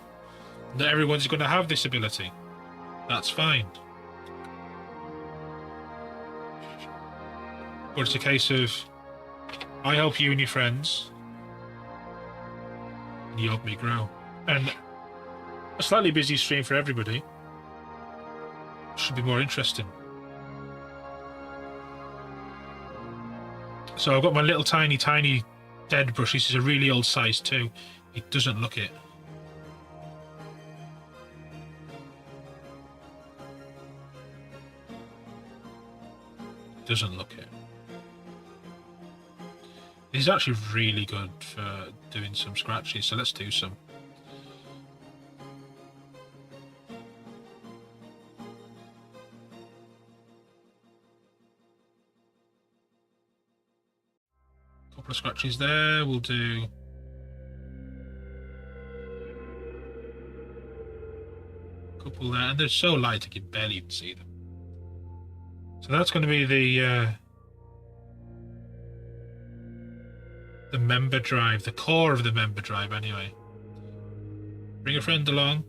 Not everyone's going to have this ability. That's fine. But it's a case of I help you and your friends, and you help me grow. And a slightly busy stream for everybody should be more interesting. So I've got my little tiny dead brush. This is a really old size too. It doesn't look it. Doesn't look it. This is actually really good for doing some scratches, so let's do some. Couple of scratches there. We'll do a couple there, and they're so light I can barely even see them. So that's going to be the member drive, the core of the member drive anyway. Bring a friend along.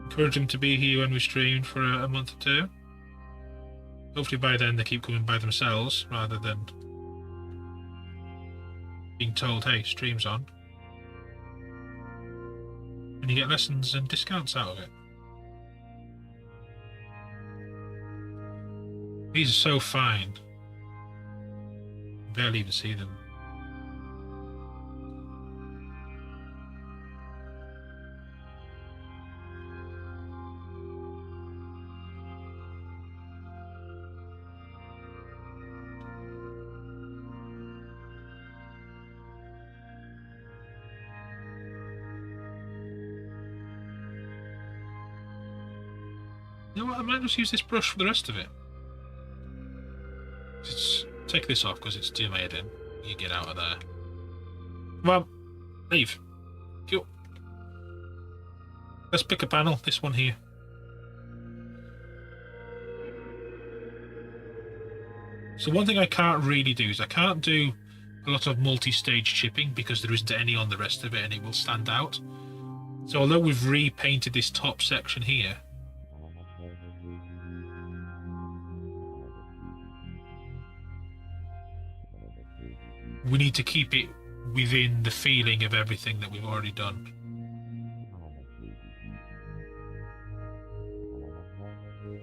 Encourage them to be here when we stream for a month or two. Hopefully by then they keep coming by themselves rather than being told, hey, stream's on. And you get lessons and discounts out of it. These are so fine. Barely even see them. You know what? I might just use this brush for the rest of it. Take this off because it's too made in. You get out of there. Come on, leave. Go. Let's pick a panel. This one here. So one thing I can't really do is I can't do a lot of multi-stage chipping because there isn't any on the rest of it and it will stand out. So although we've repainted this top section here, we need to keep it within the feeling of everything that we've already done.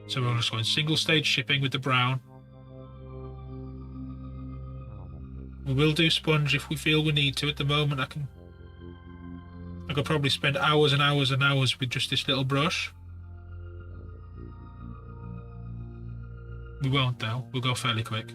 So we're just going single stage shipping with the brown. We will do sponge if we feel we need to. At the moment I could probably spend hours and hours and hours with just this little brush. We won't though, we'll go fairly quick.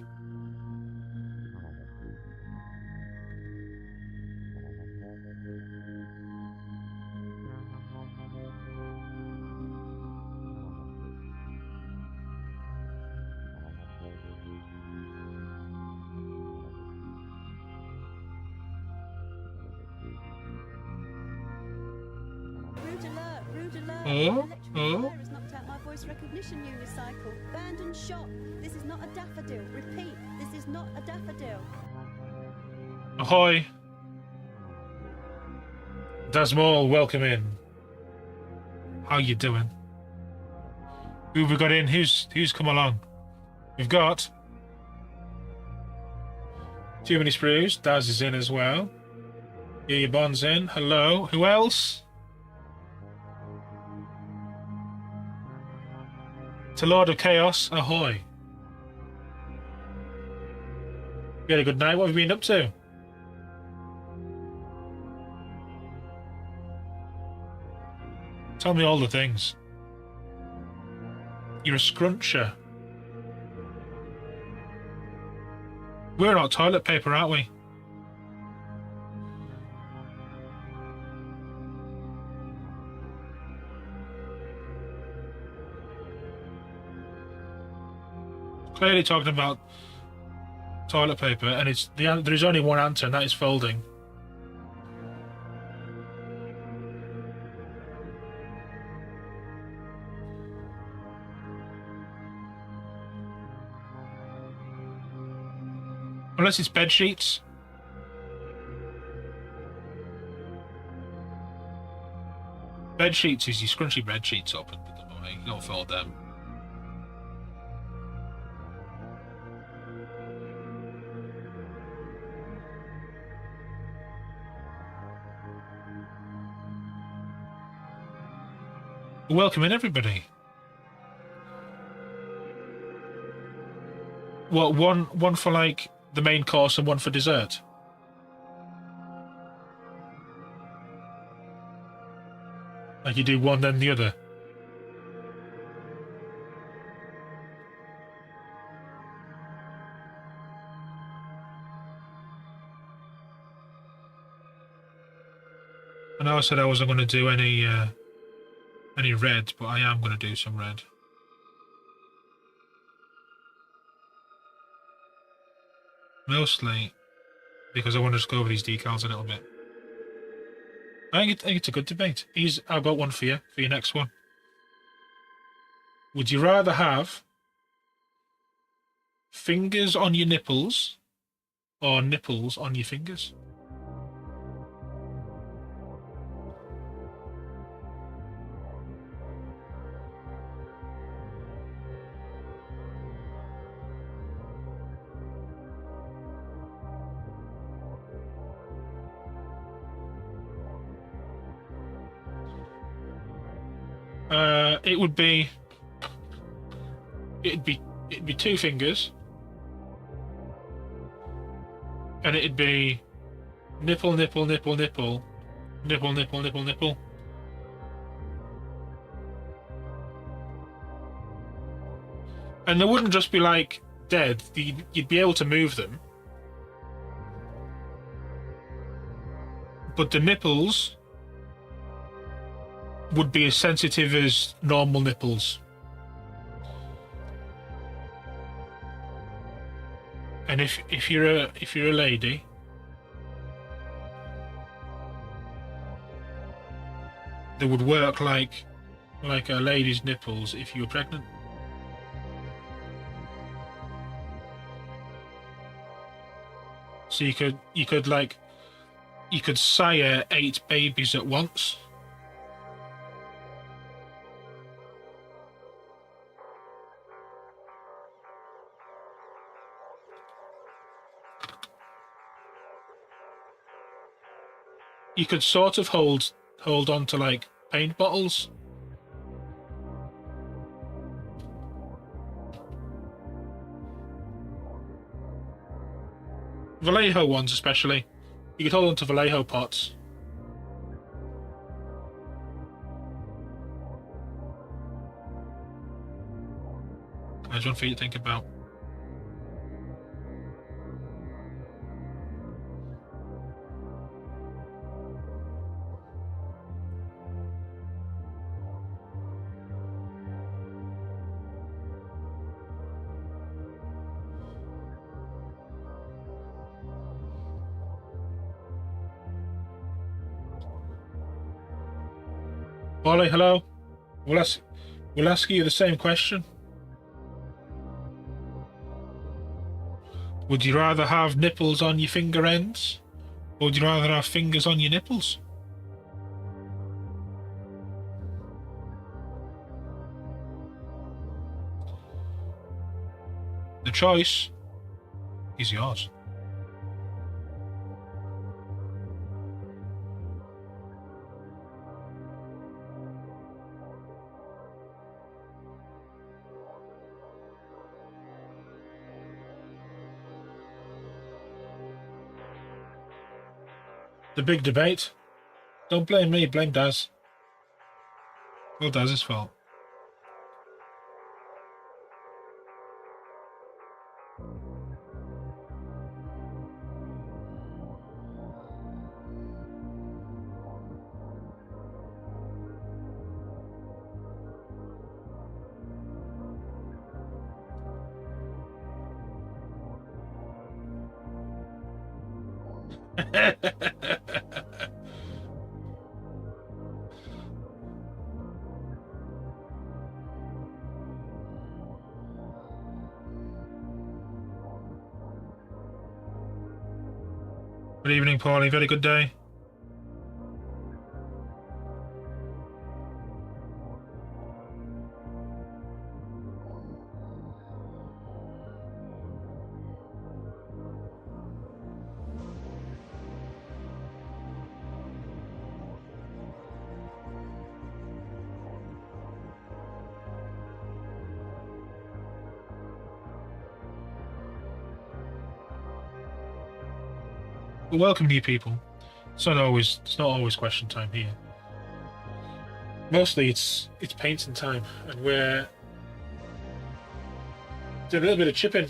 Oh, oh. Has knocked out my voice recognition unicycle. Banned and shot. This is not a daffodil. Repeat, this is not a daffodil. Ahoy! Dasmall, welcome in. How you doing? Who have we got in? Who's come along? We've got Too Many Sprues. Daz is in as well. Yeah, Bond's in. Hello. Who else? To Lord of Chaos, ahoy. You had a good night, what have you been up to? Tell me all the things. You're a scruncher. We're not toilet paper, aren't we? Clearly talking about toilet paper, and there is only one answer, and that is folding. Unless it's bed sheets. Bed sheets is you scrunch your bed sheets up and put them away. You don't fold them. Welcome in, everybody. What, one for like the main course and one for dessert? Like you do one then the other? I know I said I wasn't going to do any red, but I am going to do some red. Mostly because I want to just go over these decals a little bit. I think it's a good debate. I've got one for you, for your next one. Would you rather have fingers on your nipples or nipples on your fingers? It'd be two fingers, and it'd be nipple, nipple, nipple, nipple, nipple, nipple, nipple, nipple. And they wouldn't just be like dead. You'd be able to move them, but the nipples would be as sensitive as normal nipples. And if you're a lady, they would work like a lady's nipples if you were pregnant. So you could sire 8 babies at once. You could sort of hold on to like paint bottles. Vallejo ones especially. You could hold on to Vallejo pots. There's one for you to think about. Ollie, hello. We'll ask you the same question. Would you rather have nipples on your finger ends, or would you rather have fingers on your nipples? The choice is yours. The big debate. Don't blame me, blame Daz. Well, Daz's fault. Good evening, Paulie. Very good day. Well, welcome new people. It's not always question time here. Mostly it's painting time, and we're doing a little bit of chipping.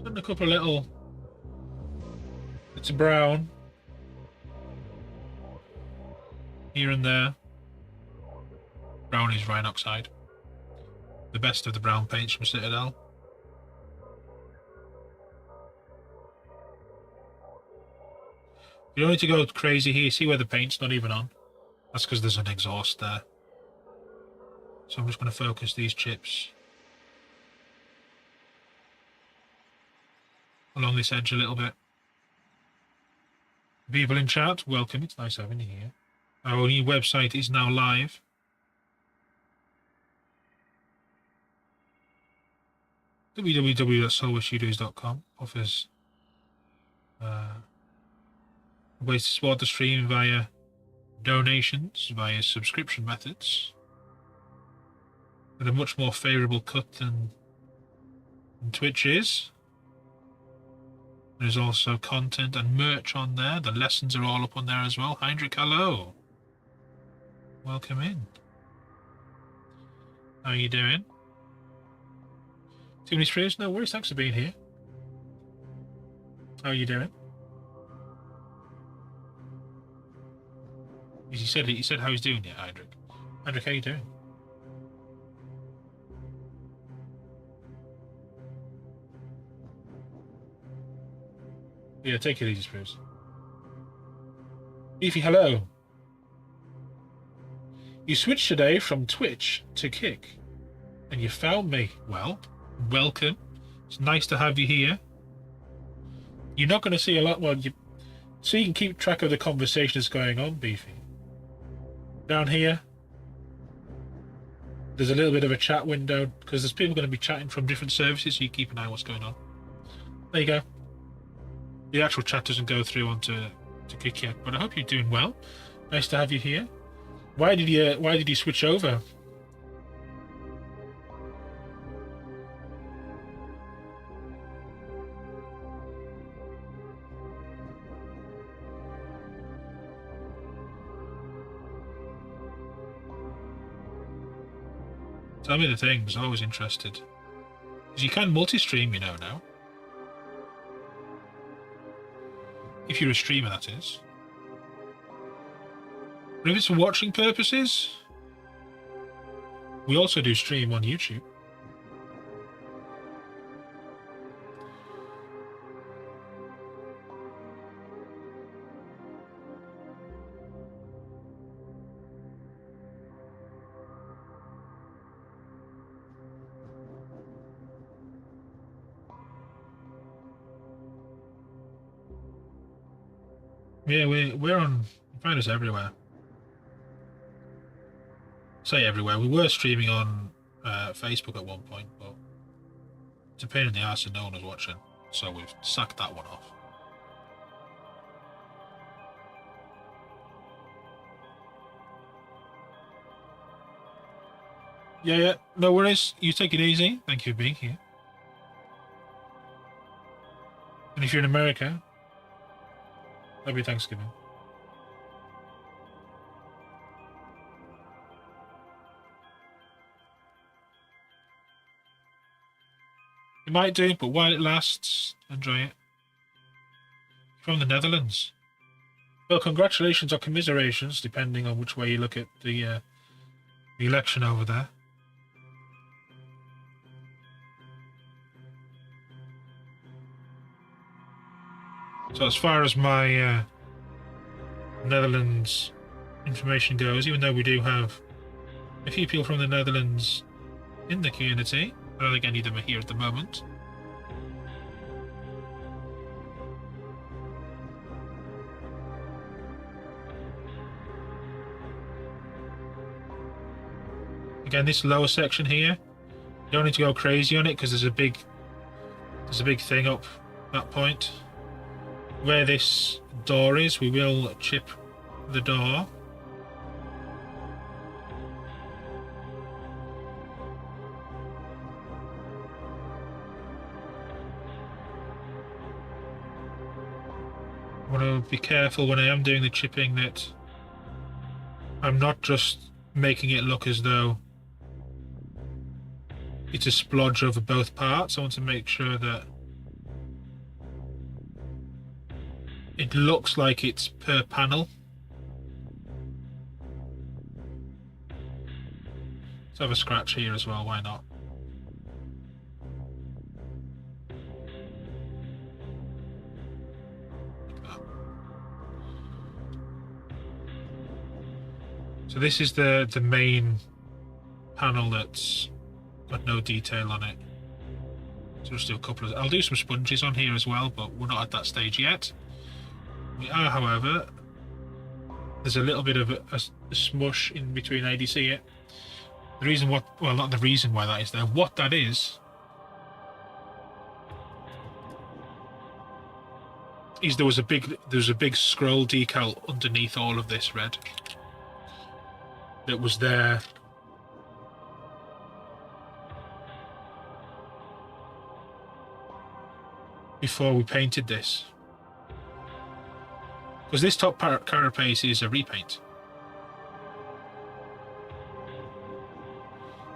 Putting a couple of little bits of brown here and there. Brown is Rhine Oxide, the best of the brown paints from Citadel. You don't need to go crazy here. See where the paint's not even on? That's because there's an exhaust there. So I'm just going to focus these chips along this edge a little bit. People in chat, welcome. It's nice having you here. Our new website is now live. www.solarstudios.com offers ways to support the stream via donations, via subscription methods, with a much more favourable cut than Twitch is. There's also content and merch on there. The lessons are all up on there as well. Heinrich, hello. Welcome in. How are you doing? Too many sprays? No worries, thanks for being here. How are you doing? He said how he's doing, yeah, Heinrich. Heinrich, how you doing? Yeah, take it easy, Spruce. Beefy, hello. You switched today from Twitch to Kick, and you found me. Well, welcome. It's nice to have you here. You're not going to see a lot, so you can keep track of the conversation that's going on, Beefy. Down here, there's a little bit of a chat window, because there's people going to be chatting from different services, so you keep an eye on what's going on. There you go. The actual chat doesn't go through onto Kick yet, but I hope you're doing well. Nice to have you here. Why did you switch over? Tell me the things. I'm always interested. Because you can multi-stream, you know, now. If you're a streamer, that is. But if it's for watching purposes, we also do stream on YouTube. Yeah, we're on. You find us everywhere. Say everywhere. We were streaming on Facebook at one point, but it's a pain in the ass and no one was watching, so we've sacked that one off. Yeah, no worries. You take it easy. Thank you for being here. And if you're in America, happy Thanksgiving. You might do, but while it lasts, enjoy it. From the Netherlands. Well, congratulations or commiserations, depending on which way you look at the election over there. So as far as my Netherlands information goes, even though we do have a few people from the Netherlands in the community, I don't think any of them are here at the moment. Again, this lower section here, you don't need to go crazy on it because there's a big thing up that point. Where this door is, we will chip the door. I want to be careful when I am doing the chipping that I'm not just making it look as though it's a splodge over both parts. I want to make sure that it looks like it's per panel. Let's have a scratch here as well, why not? So this is the main panel that's got no detail on it. So just do a couple of... I'll do some sponges on here as well, but we're not at that stage yet. We are, however, there's a little bit of a smush in between ADC here. The reason well, not the reason why that is there, what that is there was a big scroll decal underneath all of this red that was there before we painted this. Because this top carapace is a repaint.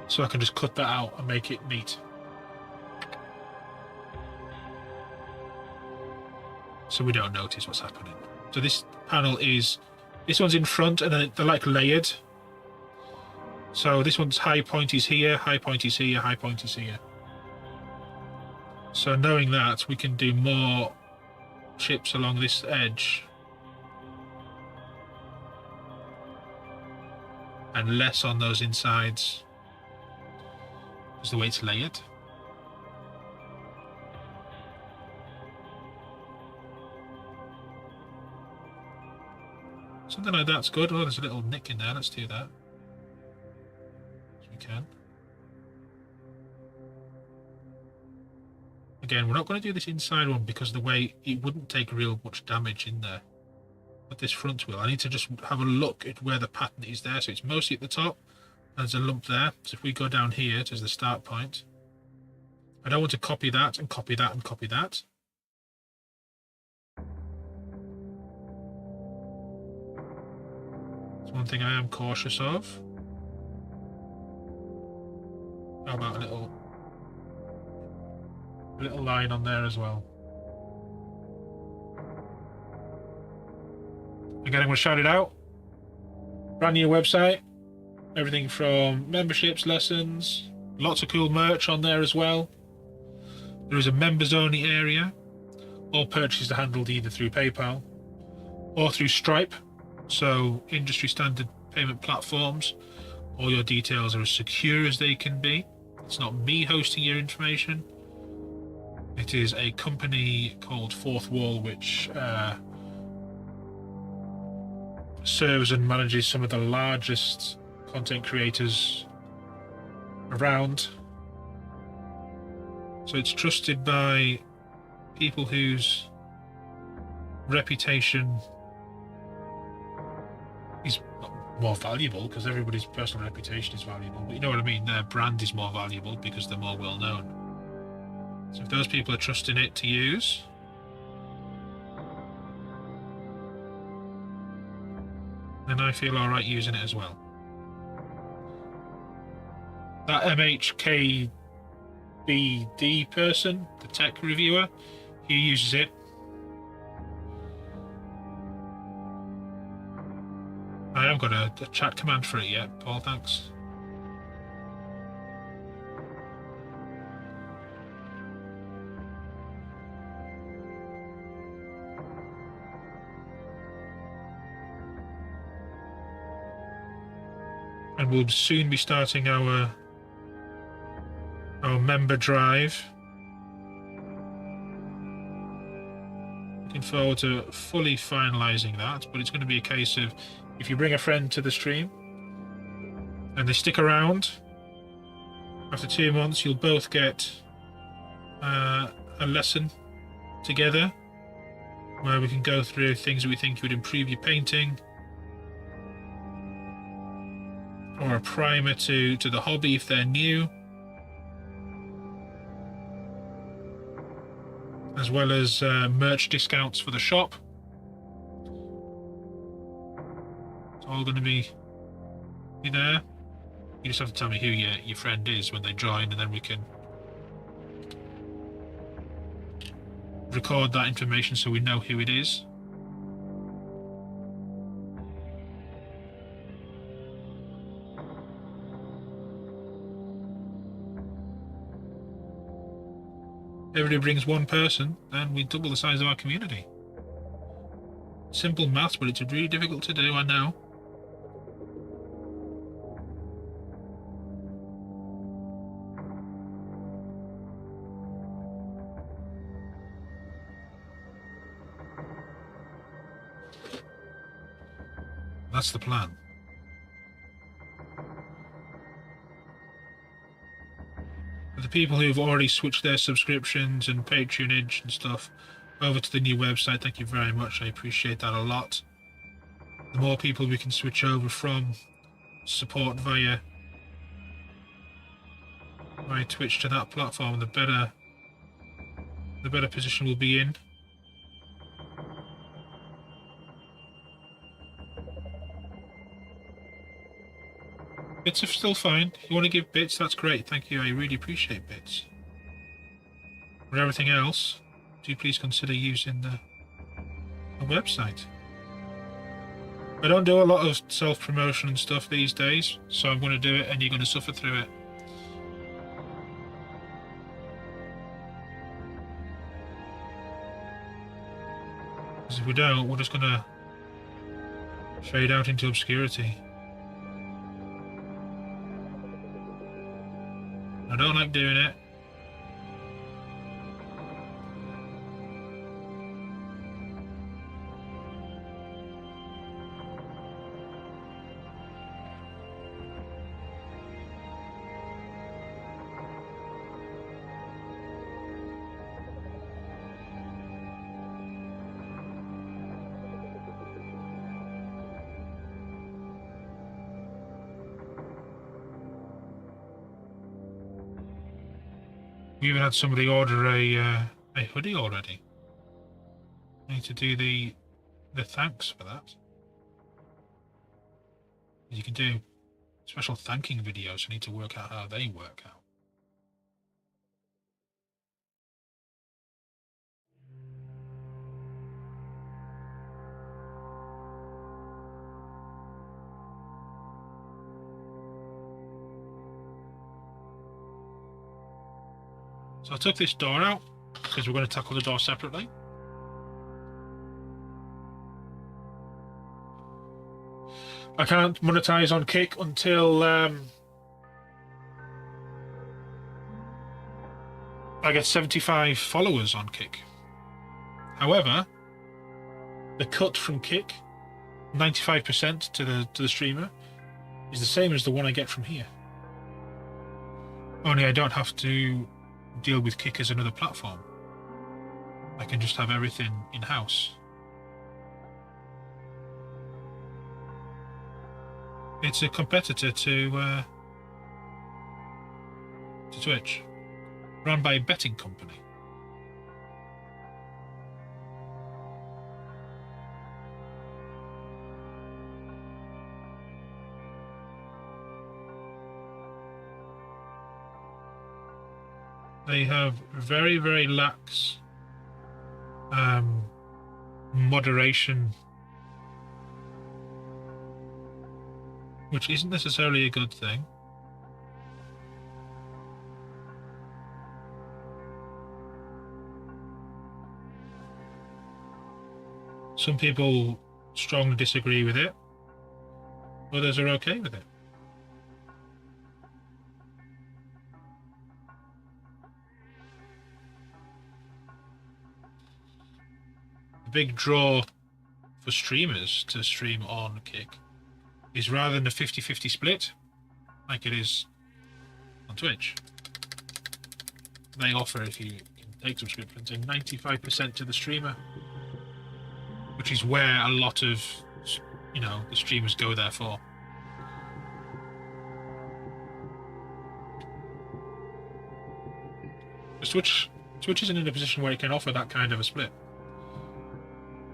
So I can just cut that out and make it neat. so we don't notice what's happening. So this panel is, this one's in front, and then they're like layered. So this one's high point is here, high point is here, high point is here. So knowing that, we can do more chips along this edge and less on those insides, is the way it's layered. Something like that's good. Oh, there's a little nick in there. Let's do that. As we can. Again, we're not going to do this inside one because the way it wouldn't take real much damage in there. But this front will. I need to just have a look at where the pattern is there. So it's mostly at the top. And there's a lump there. So if we go down here to the start point, I don't want to copy that and copy that and copy that. It's one thing I am cautious of. How about a little line on there as well? Again, I'm going to shout it out. Brand new website. Everything from memberships, lessons, lots of cool merch on there as well. There is a members only area. All purchases are handled either through PayPal or through Stripe. So industry standard payment platforms. All your details are as secure as they can be. It's not me hosting your information. It is a company called Fourth Wall, which serves and manages some of the largest content creators around. So it's trusted by people whose reputation is more valuable, because everybody's personal reputation is valuable, but you know what I mean, their brand is more valuable because they're more well known. So if those people are trusting it to use, then I feel alright using it as well. That MHKBD person, the tech reviewer, he uses it. I haven't got a chat command for it yet, Paul, thanks. And we'll soon be starting our member drive. Looking forward to fully finalising that, but it's going to be a case of, if you bring a friend to the stream and they stick around, after 2 months you'll both get a lesson together where we can go through things that we think would improve your painting, or a primer to the hobby if they're new, as well as merch discounts for the shop. It's all going to be there. You just have to tell me who your friend is when they join, and then we can record that information so we know who it is. Everybody brings one person, then we double the size of our community. Simple maths, but it's really difficult to do, I know. That's the plan. For the people who've already switched their subscriptions and patronage and stuff over to the new website, thank you very much. I appreciate that a lot. The more people we can switch over from support via Twitch to that platform, the better position we'll be in. Bits are still fine. If you want to give bits, that's great. Thank you. I really appreciate bits. For everything else, do please consider using website. I don't do a lot of self-promotion and stuff these days, so I'm going to do it and you're going to suffer through it. Because if we don't, we're just going to fade out into obscurity. I don't like doing it. We even had somebody order a hoodie already. I need to do the thanks for that. You can do special thanking videos. I need to work out how they work out. So I took this door out because we're going to tackle the door separately. I can't monetize on Kick until I get 75 followers on Kick. However, the cut from Kick, 95% to the streamer, is the same as the one I get from here. Only I don't have to deal with Kick as another platform. I can just have everything in-house. It's a competitor to Twitch, run by a betting company. They have very, very lax moderation, which isn't necessarily a good thing. Some people strongly disagree with it, others are okay with it. The big draw for streamers to stream on Kick is, rather than a 50-50 split, like it is on Twitch, they offer, if you can take subscriptions, a 95% to the streamer, which is where a lot of, the streamers go there for. Twitch isn't in a position where it can offer that kind of a split.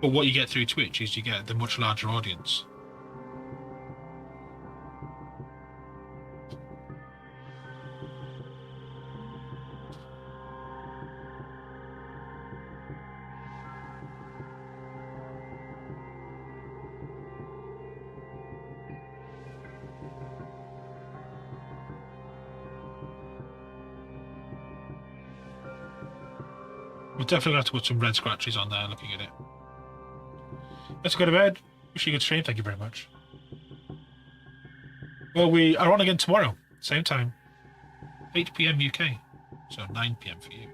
But what you get through Twitch is you get the much larger audience. We're definitely going to have to put some red scratches on there looking at it. Let's go to bed. Wish you a good stream. Thank you very much. Well, we are on again tomorrow. Same time. 8 PM UK. So 9 PM for you.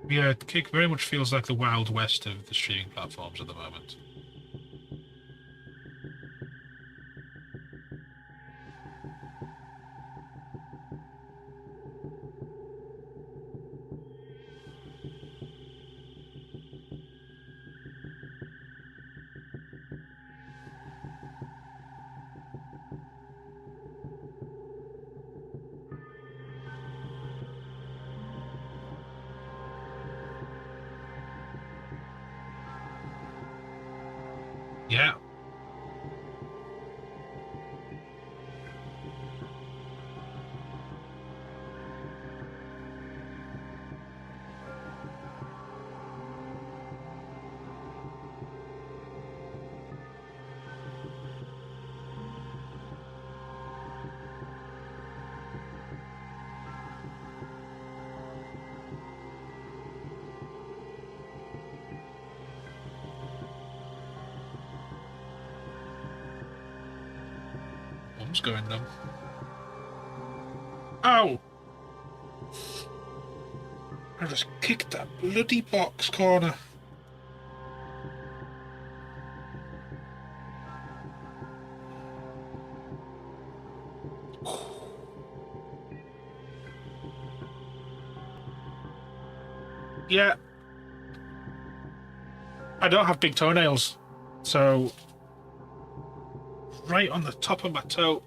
Yeah, Kick very much feels like the Wild West of the streaming platforms at the moment. Yeah. Something's going on. Ow! I just kicked that bloody box corner. Yeah. I don't have big toenails, so right on the top of my toe.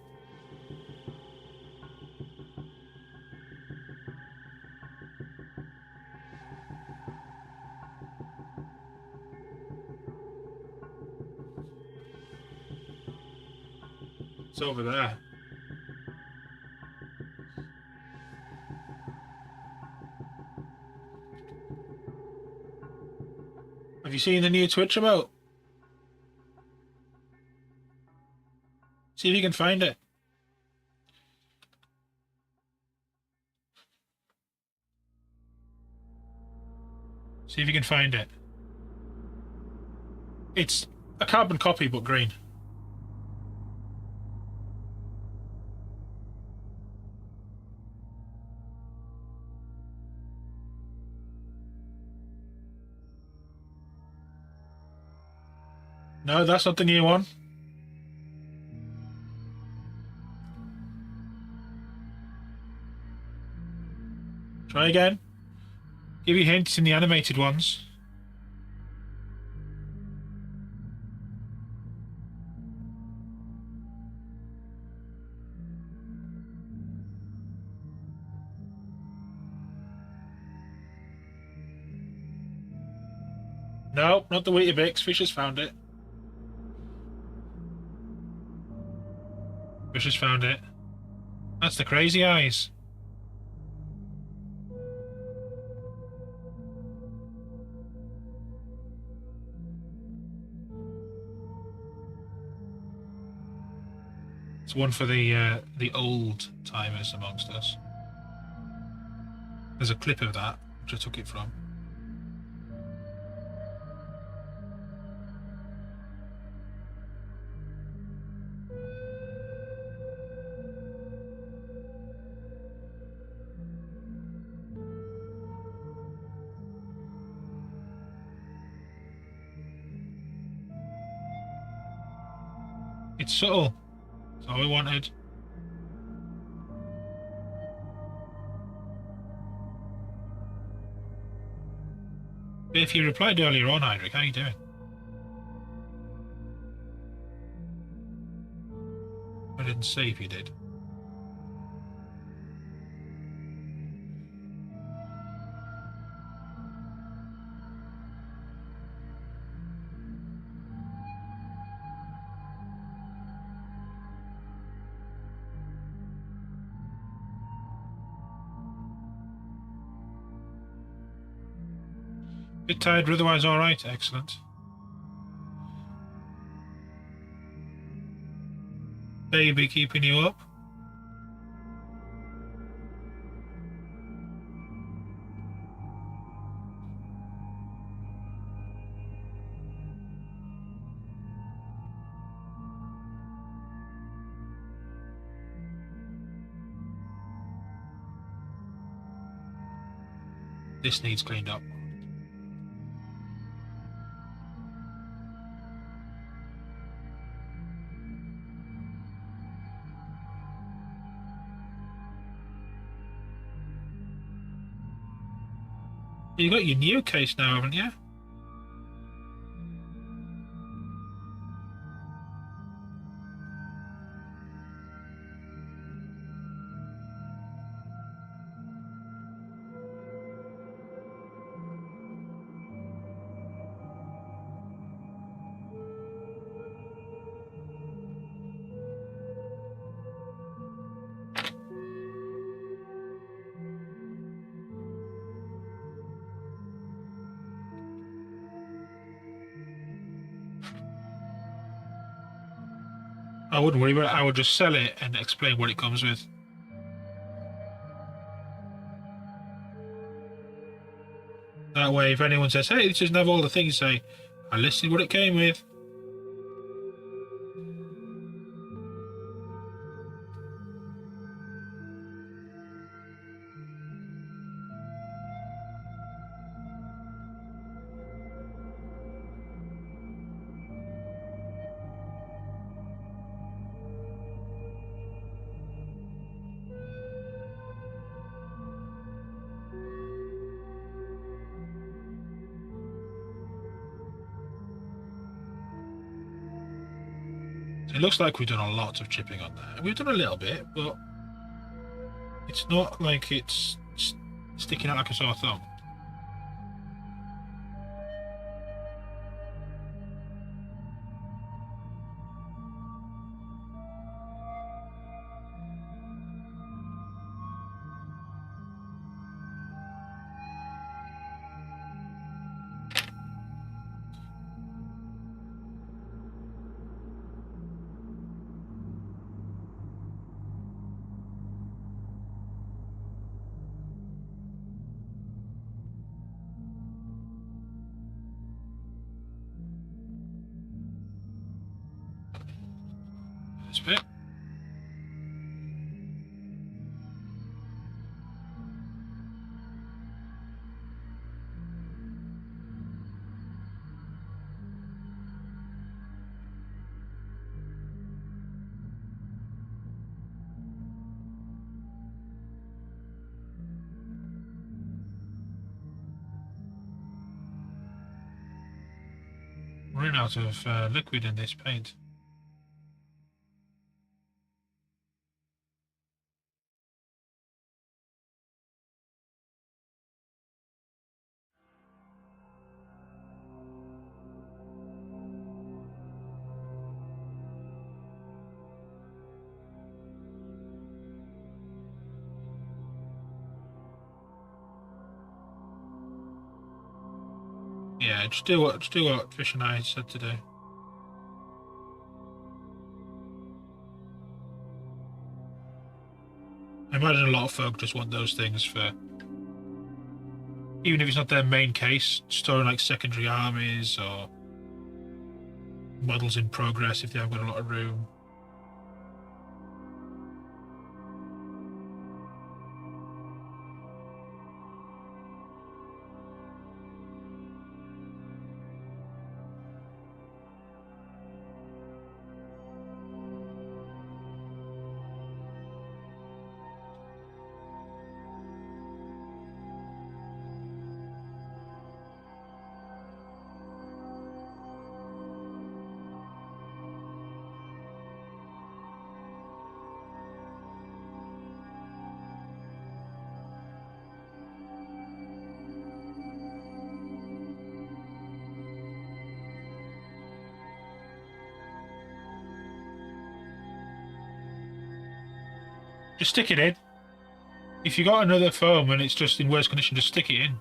It's over there. Have you seen the new Twitch remote? See if you can find it. See if you can find it. It's a carbon copy, but green. No, that's not the new one. Try again. Give you hints in the animated ones. No, not the Weetabix. Fish has found it. Fish has found it. That's the crazy eyes. It's one for the old timers amongst us. There's a clip of that, which I took it from. It's subtle. That's all we wanted. But if you replied earlier on, Heinrich, how are you doing? I didn't say if you did. Bit tired, but otherwise all right. Excellent. Baby keeping you up? This needs cleaned up. You got your new case now, haven't you? I wouldn't worry about it. I would just sell it and explain what it comes with. That way, if anyone says, hey, this doesn't have all the things, say, I listed what it came with. It looks like we've done a lot of chipping on there. We've done a little bit, but it's not like it's sticking out like a sore thumb. This bit. Running out of liquid in this paint. Yeah, just do what Fish and I said to do. I imagine a lot of folk just want those things for, even if it's not their main case, storing like secondary armies or models in progress if they haven't got a lot of room. Just stick it in. If you got another foam and it's just in worse condition, just stick it in.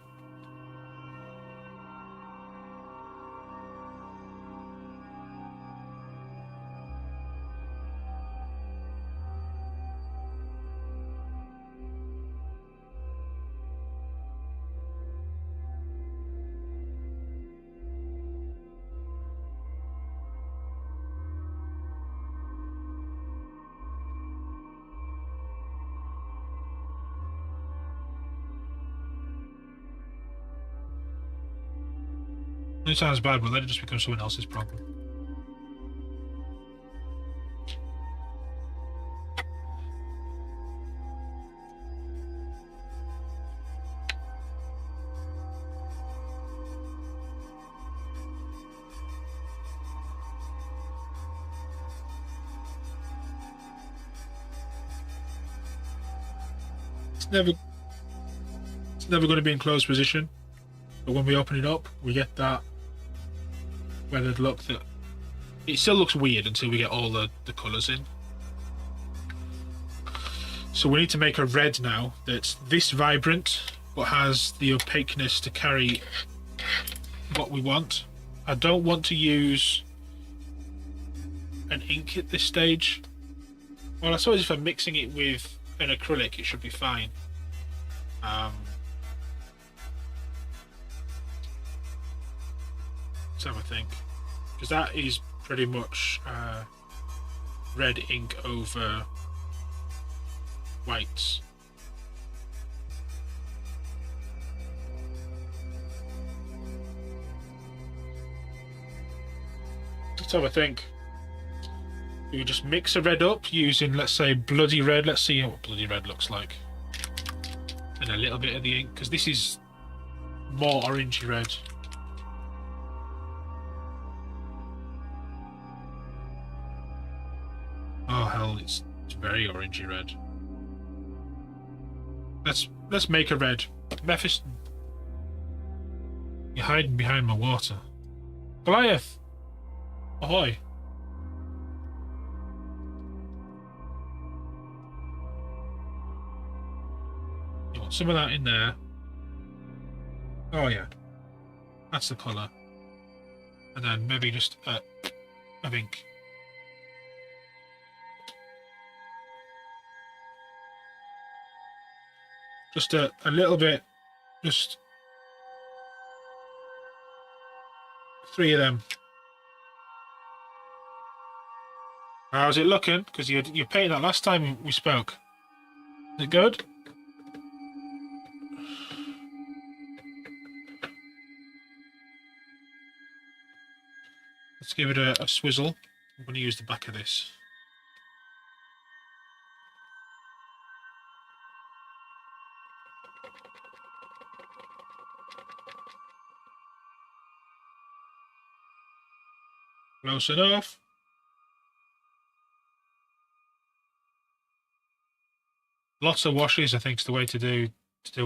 It sounds bad, but let it just become someone else's problem. It's never going to be in closed position, but when we open it up, we get that weathered look that it still looks weird until we get all the colours in. So we need to make a red now that's this vibrant but has the opaqueness to carry what we want. I don't want to use an ink at this stage. Well, I suppose if I'm mixing it with an acrylic it should be fine. Let's have a think, because that is pretty much red ink over whites. Let's have a think. We just mix a red up using, let's say, bloody red. Let's see what bloody red looks like. And a little bit of the ink, because this is more orangey red. well, it's very orangey red. Let's make a red. Mephiston. You're hiding behind my water. Goliath! Ahoy! You want some of that in there. Oh yeah. That's the colour. And then maybe just of ink. Just a little bit. Just 3 of them. How's it looking? Because you painted that last time we spoke. Is it good? Let's give it a swizzle. I'm going to use the back of this. Close enough. Lots of washes, I think, is the way to do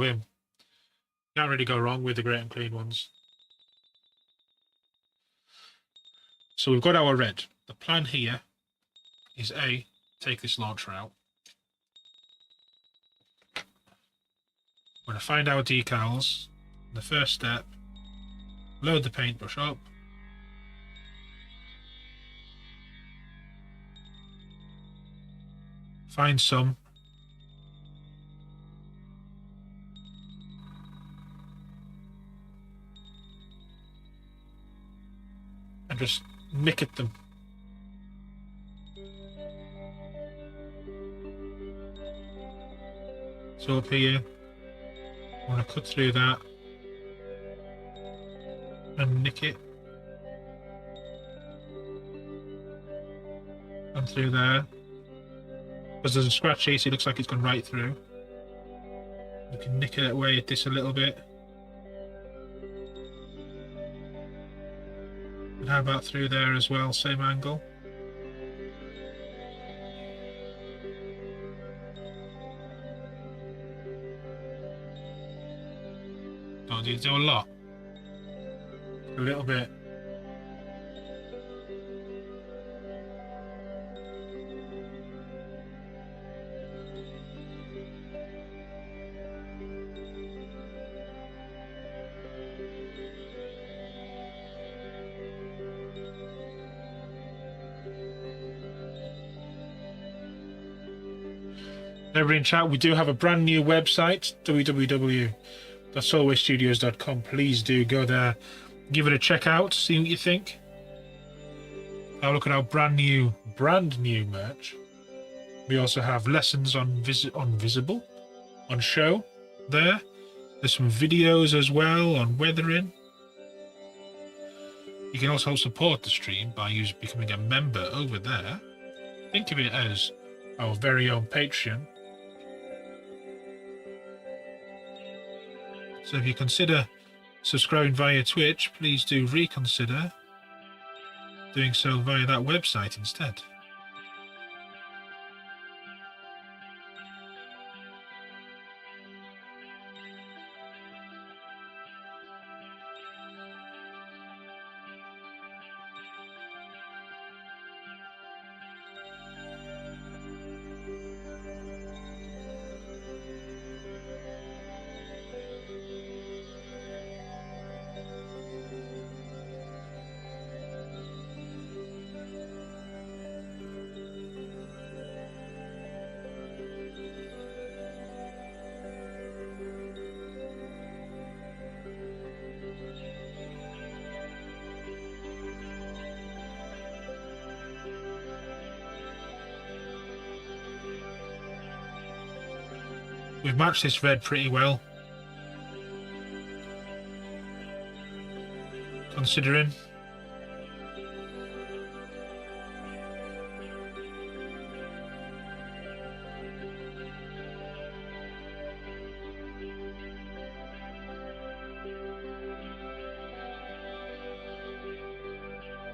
him. Can't really go wrong with the Great and Clean ones. So we've got our red. The plan here is A, take this launcher out. We're going to find our decals. The first step, load the paintbrush up. Find some. And just nick at them. So up here, I want to cut through that and nick it. And through there. Because there's a scratch here, so it looks like it's gone right through. You can nick it away at this a little bit. And how about through there as well, same angle? Don't need to do a lot. A little bit. Everybody in chat, we do have a brand new website, www.solwaystudios.com. Please do go there, give it a check out, see what you think. Have a look at our brand new merch. We also have lessons on Visible, on show there. There's some videos as well on weathering. You can also support the stream by becoming a member over there. Think of it as our very own Patreon. So if you consider subscribing via Twitch, please do reconsider doing so via that website instead. We've matched this red pretty well, considering.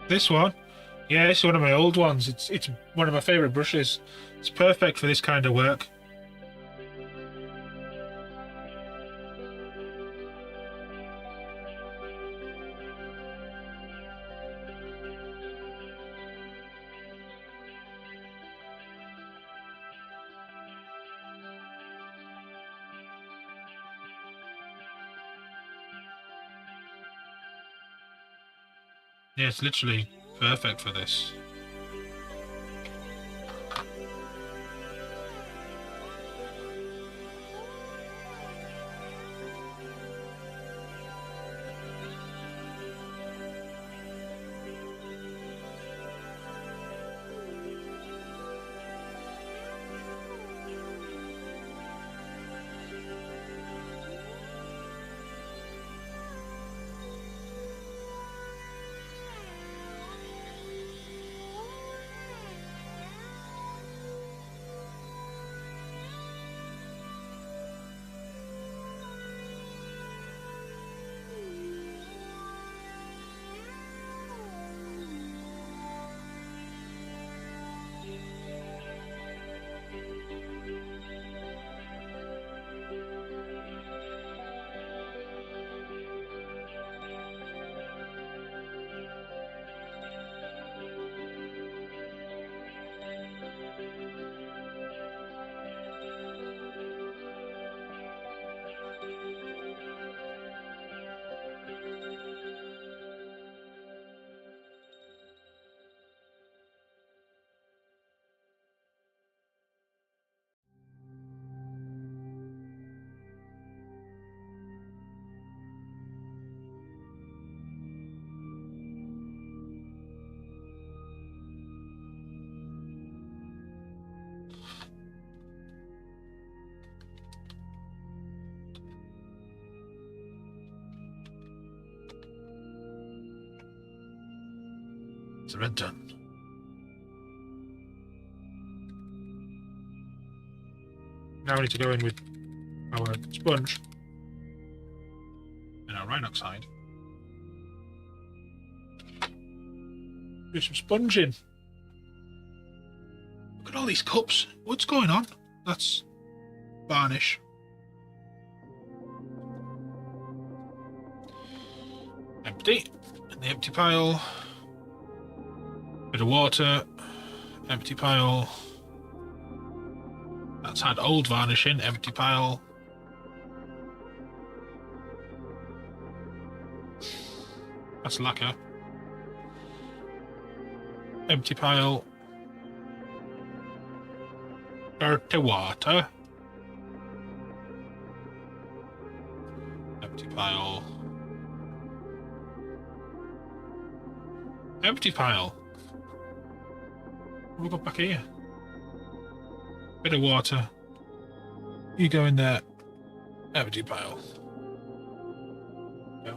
This one, Yeah, it's one of my old ones. It's one of my favourite brushes. It's perfect for this kind of work. Yeah, it's literally perfect for this. It's red done. Now we need to go in with our sponge and our rhinoxide. Do some sponging. Look at all these cups. What's going on? That's varnish. Empty. In the empty pile. Bit of water. Empty pile. That's had old varnish in. Empty pile. That's lacquer. Empty pile. Dirty water. Empty pile. Empty pile. What have we got back here? Bit of water. You go in there. Empty pile. Yeah.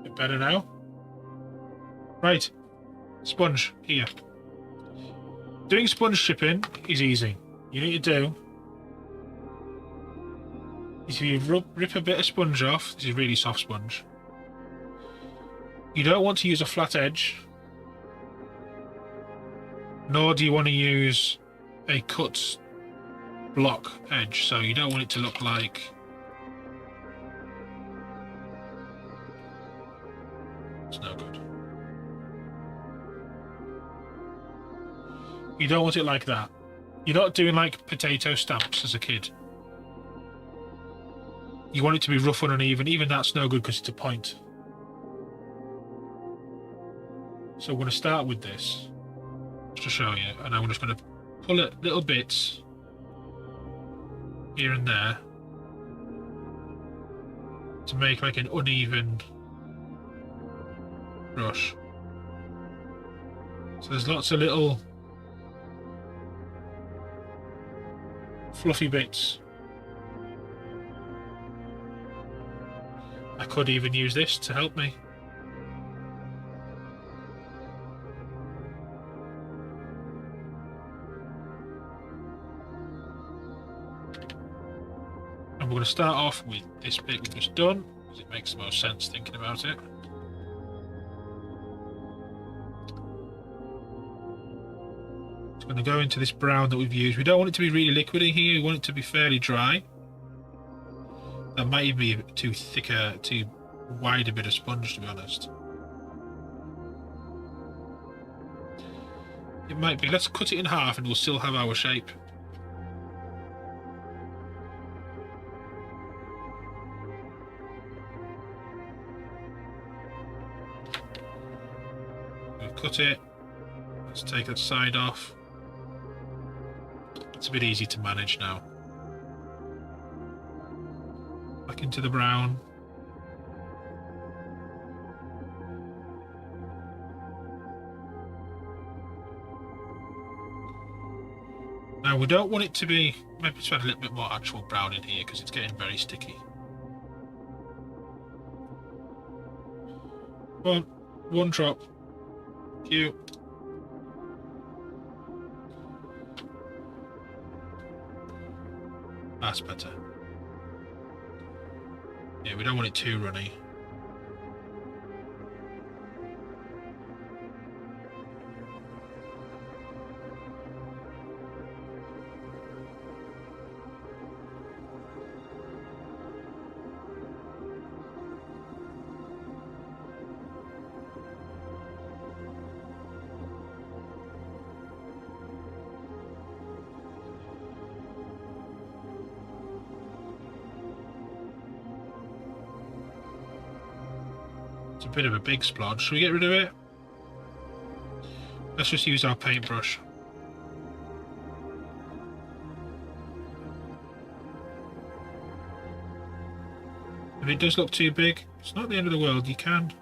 Bit better now. Right. Sponge here. Doing sponge chipping is easy. You need to do is you rip a bit of sponge off. This is really soft sponge. You don't want to use a flat edge, nor do you want to use a cut block edge, so you don't want it to look like it's no good. You don't want it like that. You're not doing like potato stamps as a kid. You want it to be rough and uneven. Even that's no good because it's a point. So we're going to start with this just to show you, and I'm just going to pull it little bits here and there to make like an uneven brush. So there's lots of little fluffy bits. I could even use this to help me. And we're going to start off with this bit we've just done, because it makes the most sense thinking about it. It's going to go into this brown that we've used. We don't want it to be really liquidy here. We want it to be fairly dry. That might even be a bit too thicker, too wide a bit of sponge, to be honest. It might be. Let's cut it in half and we'll still have our shape. We'll cut it. Let's take that side off. It's a bit easy to manage now. Back into the brown. Now we don't want it to be, maybe just add a little bit more actual brown in here because it's getting very sticky. One drop. Cute. That's better. Yeah, we don't want it too runny. It's a bit of a big splodge. Should we get rid of it? Let's just use our paintbrush. If it does look too big, it's not the end of the world. You can.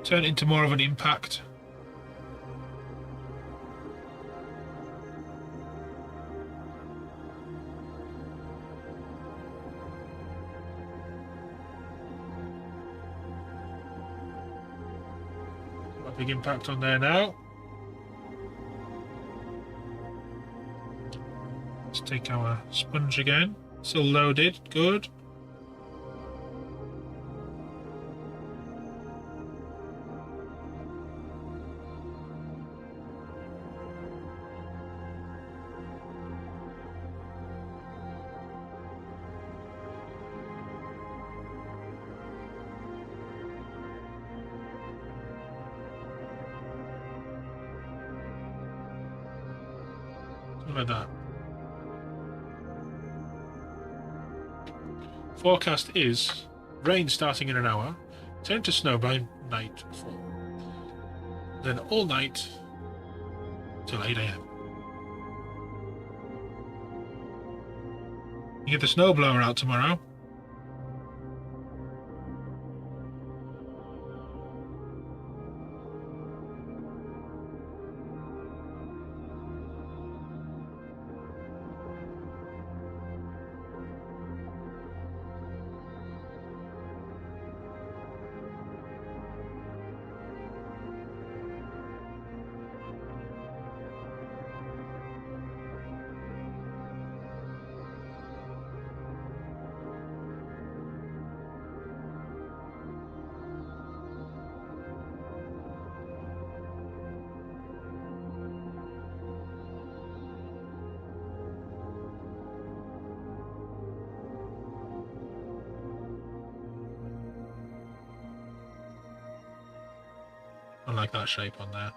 Turn it into more of an impact. Big impact on there now. Let's take our sponge again. Still loaded, good. Like that. Forecast is rain starting in an hour, turn to snow by nightfall, then all night till 8 AM. You get the snowblower out tomorrow. I like that shape on there.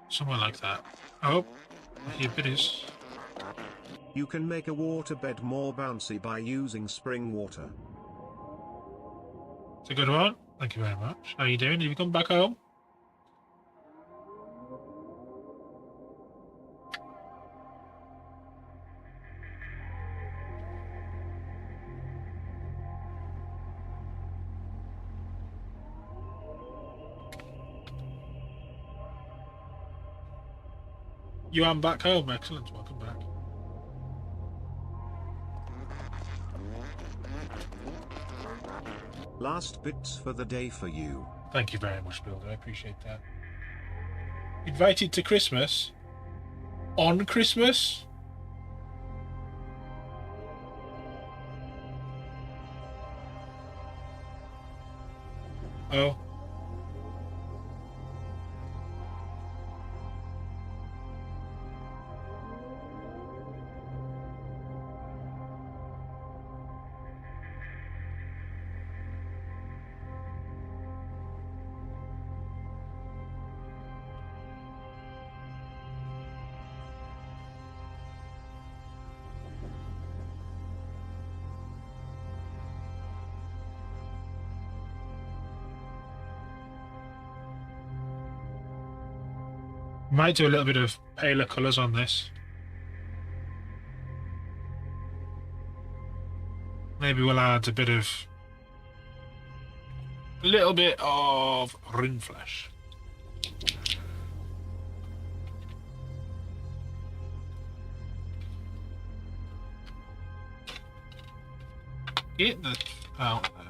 Somewhere like that. Oh, I hear biddies. You can make a waterbed more bouncy by using spring water. It's a good one. Thank you very much. How are you doing? Have you come back home? You are back home. Excellent. Welcome back. Last bits for the day for you. Thank you very much, Builder. I appreciate that. Invited to Christmas? On Christmas? Oh. Might do a little bit of paler colours on this. Maybe we'll add a little bit of rune flesh. Get the out there.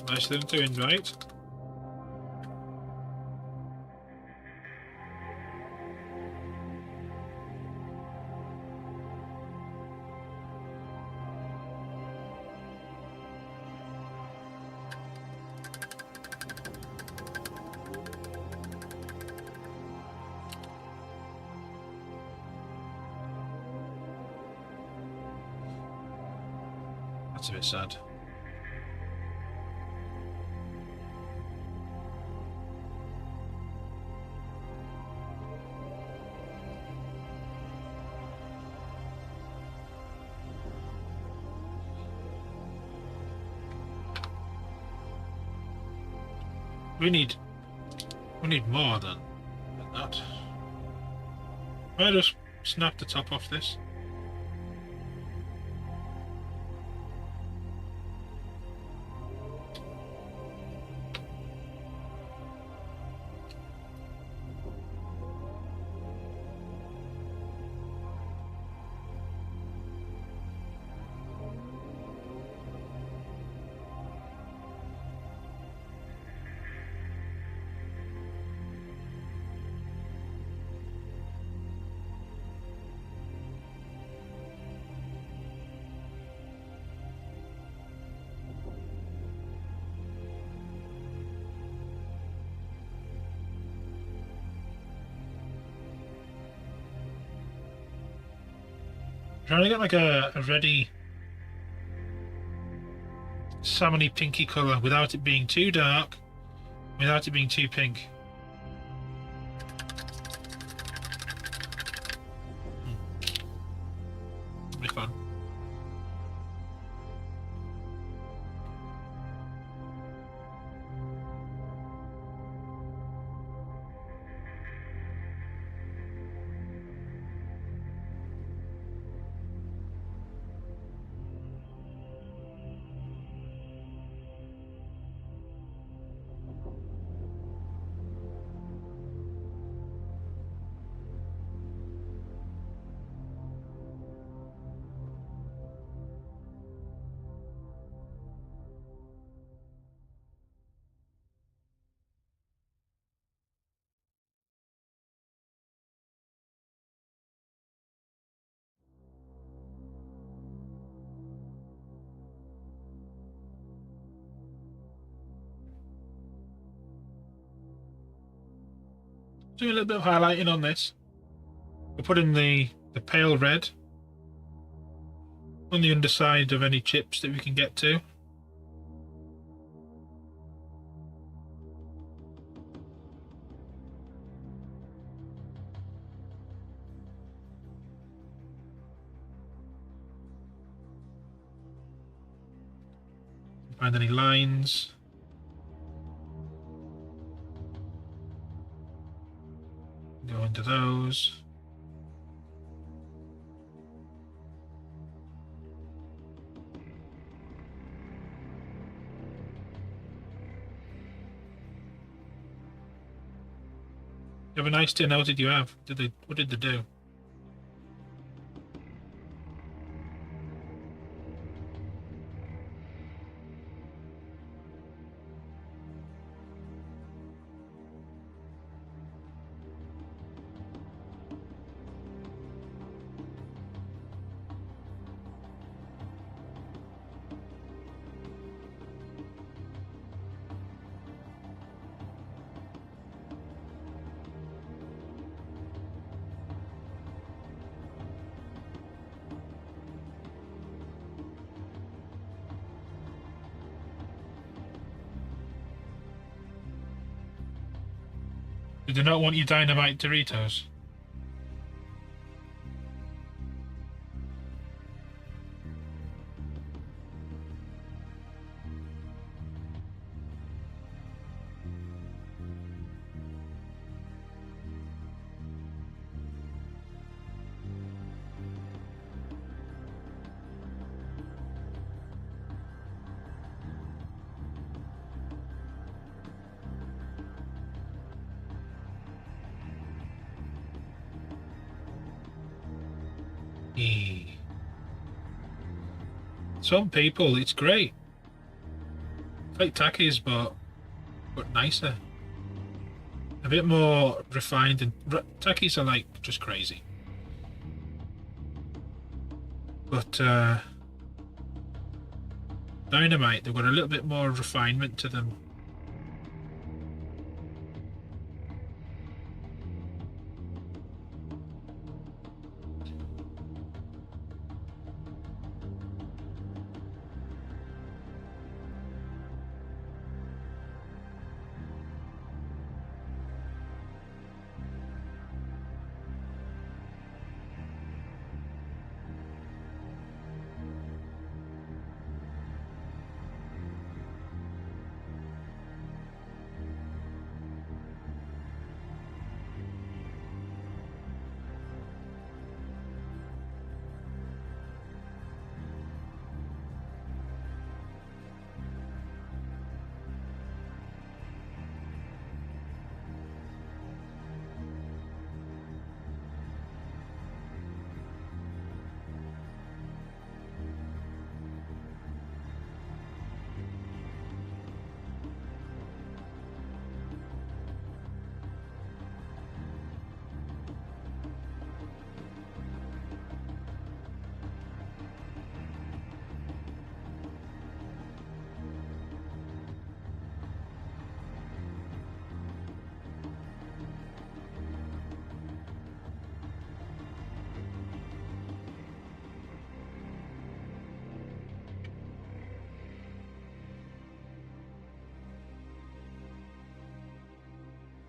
Nice of them to invite. That's a bit sad. We need more than that. I'll just snap the top off this. Trying to get like a ready salmony pinky colour without it being too dark, without it being too pink. That'll be fun. Doing a little bit of highlighting on this. We're putting the pale red on the underside of any chips that we can get to. Find any lines. Go into those. You have a nice tin. What did you have? What did they do? Did they not want you dynamite Doritos? Some people, it's great. It's like Takis, but nicer. A bit more refined, and Takis are like just crazy. But Dynamite, they've got a little bit more refinement to them.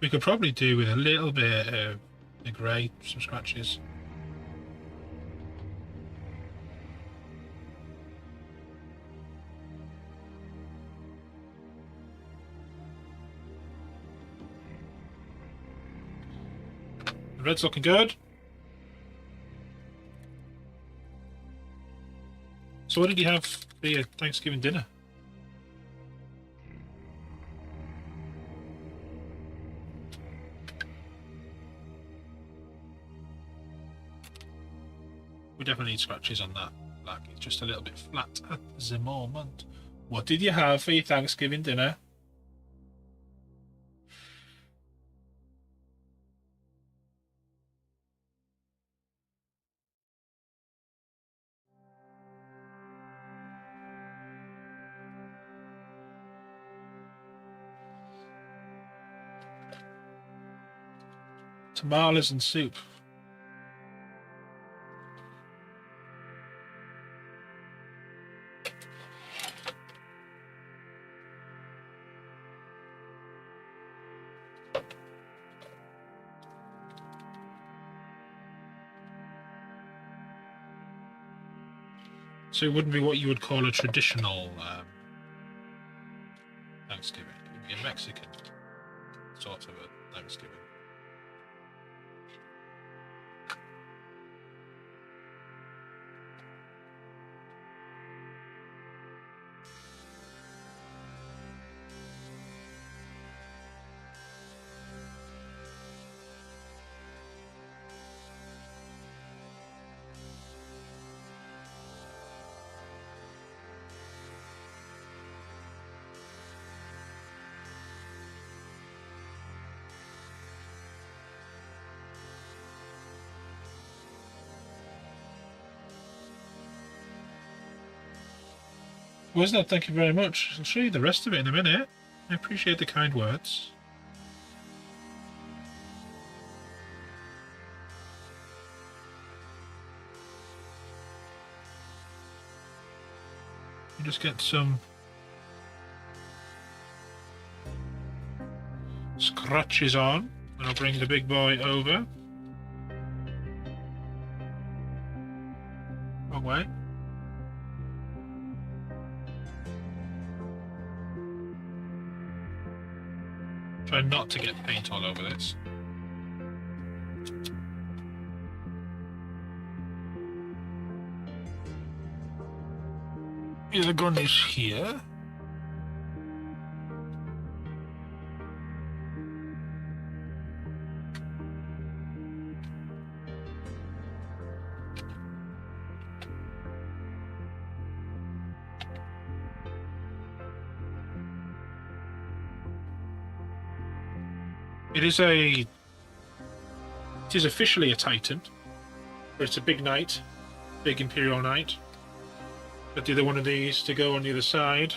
We could probably do with a little bit of the grey, some scratches. The red's looking good. So what did you have for your Thanksgiving dinner? We definitely need scratches on that. Like, it's just a little bit flat at the moment. What did you have for your Thanksgiving dinner? Tamales and soup. So it wouldn't be what you would call a traditional Thanksgiving. It would be a Mexican sort of a Thanksgiving. Was that? Thank you very much. I'll show you the rest of it in a minute. I appreciate the kind words. You just get some scratches on, and I'll bring the big boy over. Wrong way. Try not to get paint all over this. The gun is here. It is officially a Titan, but it's a big knight, big Imperial knight. Got the other one of these to go on the other side.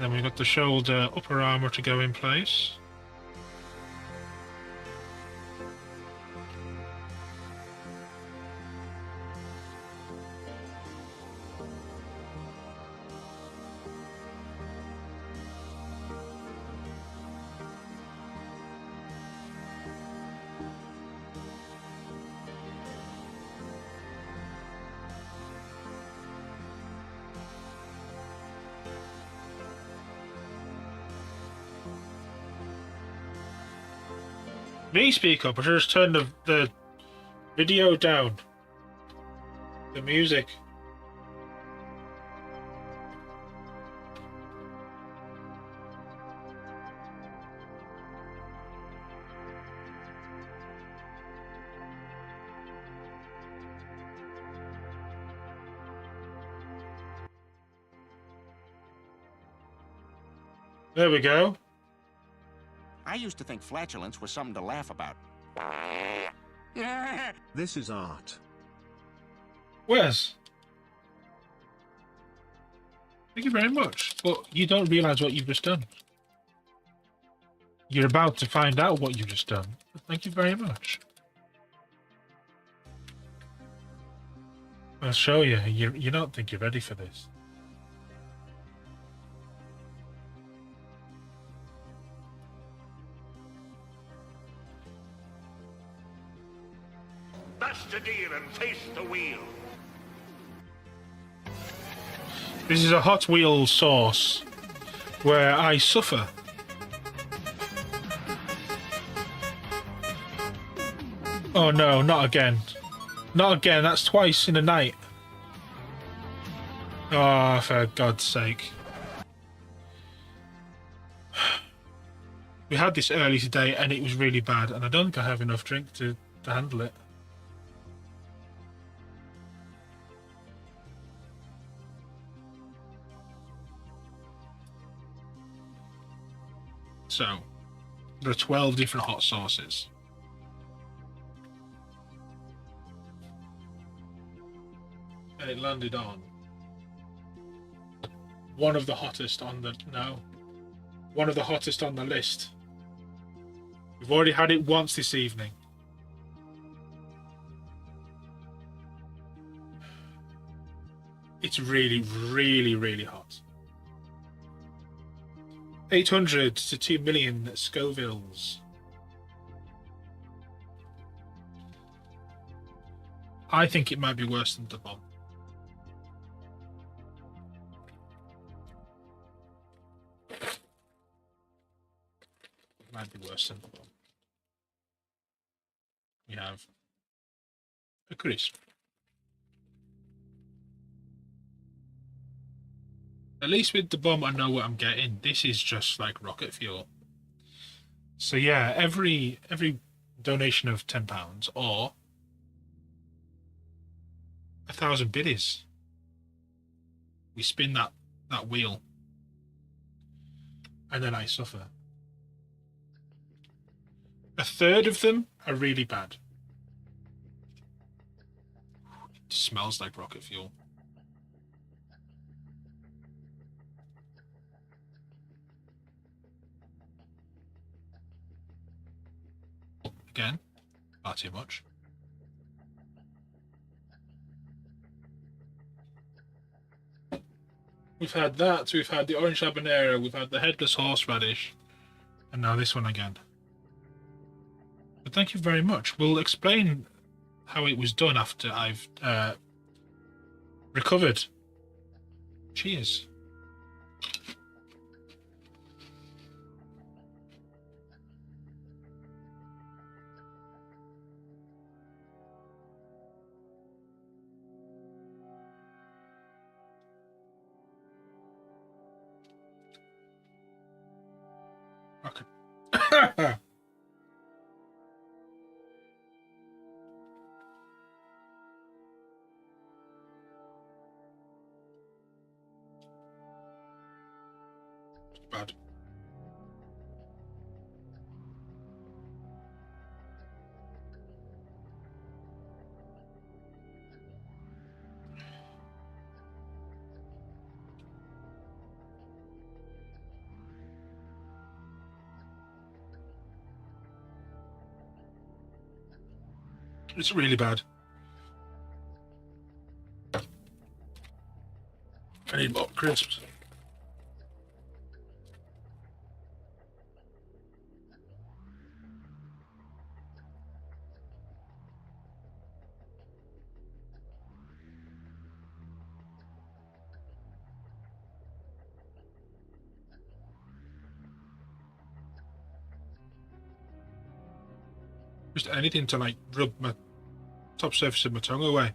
Then we've got the shoulder upper armor to go in place. Me speak up, I should just turn the video down. The music. There we go. I used to think flatulence was something to laugh about. This is art. Wes. Thank you very much. But you don't realise what you've just done. You're about to find out what you've just done. But thank you very much. I'll show you. You don't think you're ready for this. That's the deal and face the wheel. This is a Hot Wheels sauce where I suffer. Oh no, not again. Not again, that's twice in a night. Oh, for God's sake. We had this early today and it was really bad, and I don't think I have enough drink to handle it. So, there are 12 different hot sauces. And it landed on one of the hottest on the... No. One of the hottest on the list We've already had it once this evening. It's really, really, really hot. 800 to 2 million Scovilles. I think it might be worse than the bomb. It might be worse than the bomb. We have a crisp. At least with the bomb, I know what I'm getting. This is just like rocket fuel. So yeah, every donation of £10 or 1,000 biddies, we spin that wheel, and then I suffer. A third of them are really bad. It smells like rocket fuel. Again, far too much. We've had that, we've had the orange habanero, we've had the headless horseradish, and now this one again. But thank you very much. We'll explain how it was done after I've recovered. Cheers. Okay. Bad. It's really bad. I need more crisps. Just anything to like rub my top surface of my tongue away.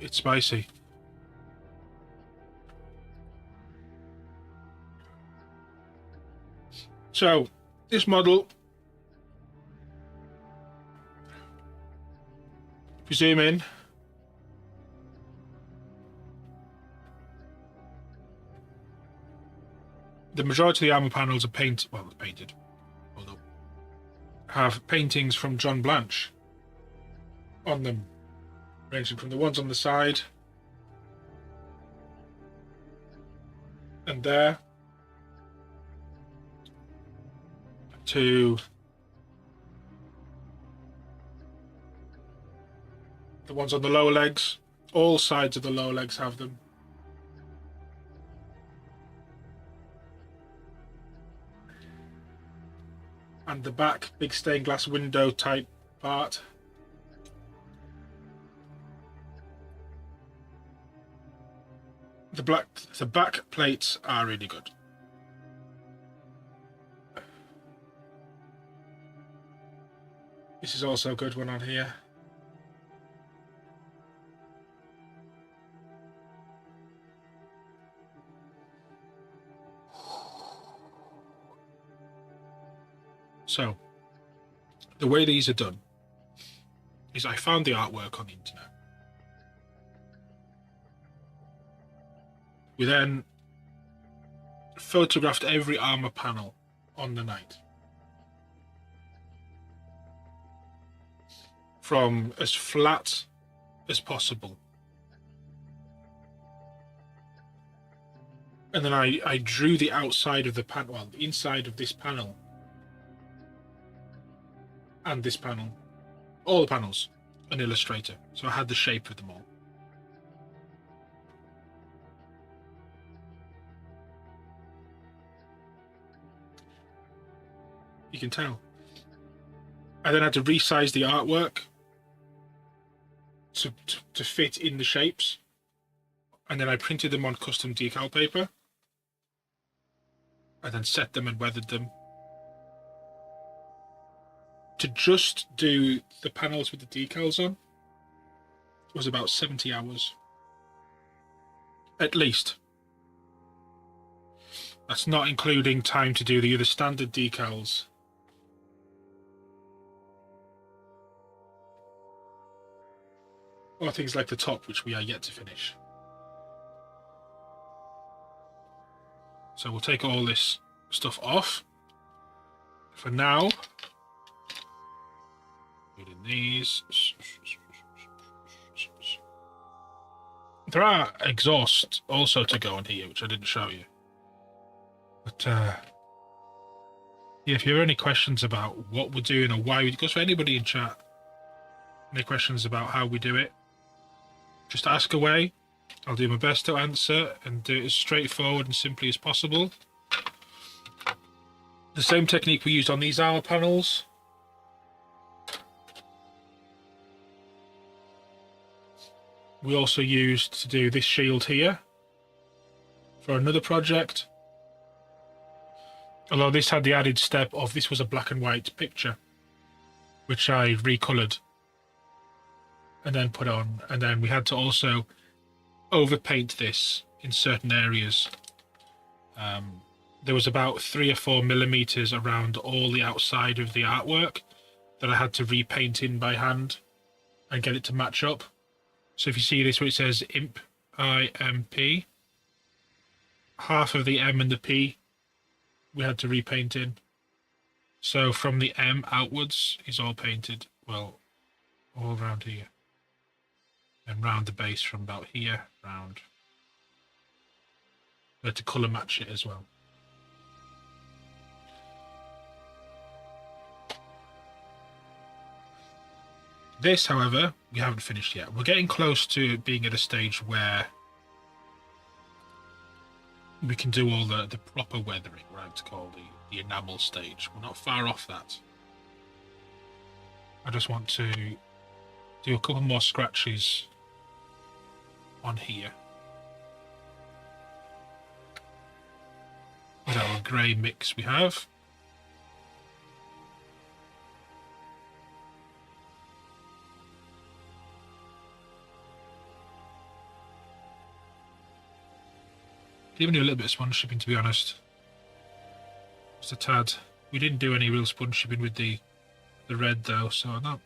It's spicy. So, this model, if you zoom in, the majority of the armor panels are painted, although have paintings from John Blanche on them, ranging from the ones on the side and there to the ones on the lower legs. All sides of the lower legs have them. And the back, big stained glass window type part. The back plates are really good. This is also a good one on here. So, the way these are done is I found the artwork on the internet. We then photographed every armor panel on the night, from as flat as possible. And then I drew the outside of the panel, well, the inside of this panel and this panel, all the panels, an Illustrator. So I had the shape of them all. You can tell. I then had to resize the artwork to fit in the shapes. And then I printed them on custom decal paper. And then set them and weathered them. To just do the panels with the decals on was about 70 hours. At least. That's not including time to do the other standard decals. Or things like the top, which we are yet to finish. So we'll take all this stuff off. For now, put in these. There are exhausts also to go on here, which I didn't show you. But yeah, if you have any questions about what we're doing or why, because for anybody in chat, any questions about how we do it, just ask away. I'll do my best to answer and do it as straightforward and simply as possible. The same technique we used on these hour panels. We also used to do this shield here for another project. Although this had the added step of this was a black and white picture, which I recolored and then put on. And then we had to also overpaint this in certain areas. There was about 3 or 4 millimeters around all the outside of the artwork that I had to repaint in by hand and get it to match up. So if you see this where it says IMP, I-M-P, half of the M and the P we had to repaint in. So from the M outwards is all painted, well, all around here. And round the base from about here, round. We had to colour match it as well. This, however, we haven't finished yet. We're getting close to being at a stage where we can do all the proper weathering, what I like to call the enamel stage. We're not far off that. I just want to do a couple more scratches on here with our grey mix we have. Even do a little bit of sponge shipping, to be honest. Just a tad. We didn't do any real sponge shipping with the red though, so I don't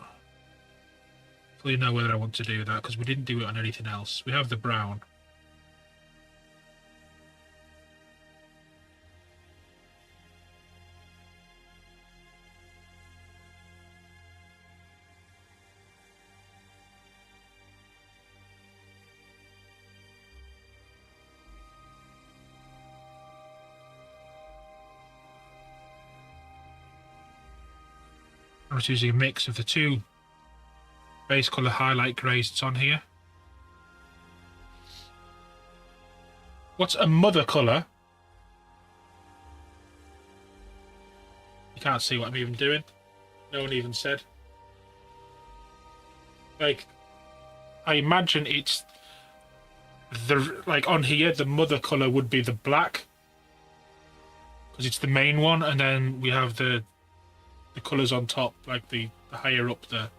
fully know whether I want to do that because we didn't do it on anything else. We have the brown. I was using a mix of the two base colour highlight greys that's on here. What's a mother colour? You can't see what I'm even doing. No one even said. Like, I imagine it's the, like on here, the mother colour would be the black because it's the main one, and then we have the colours on top, like the higher up the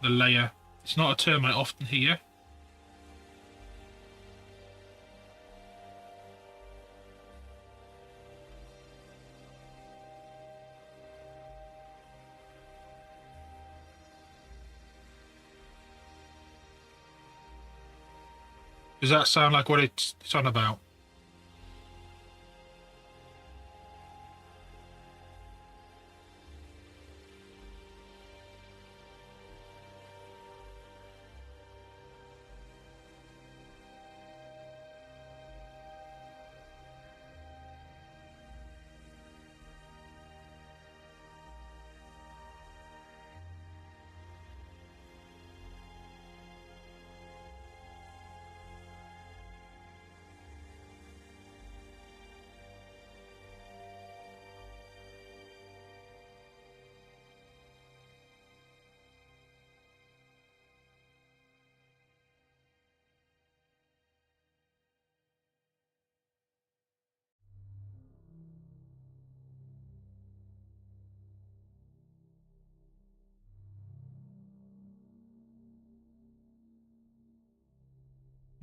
layer. It's not a term I often hear. Does that sound like what it's on about?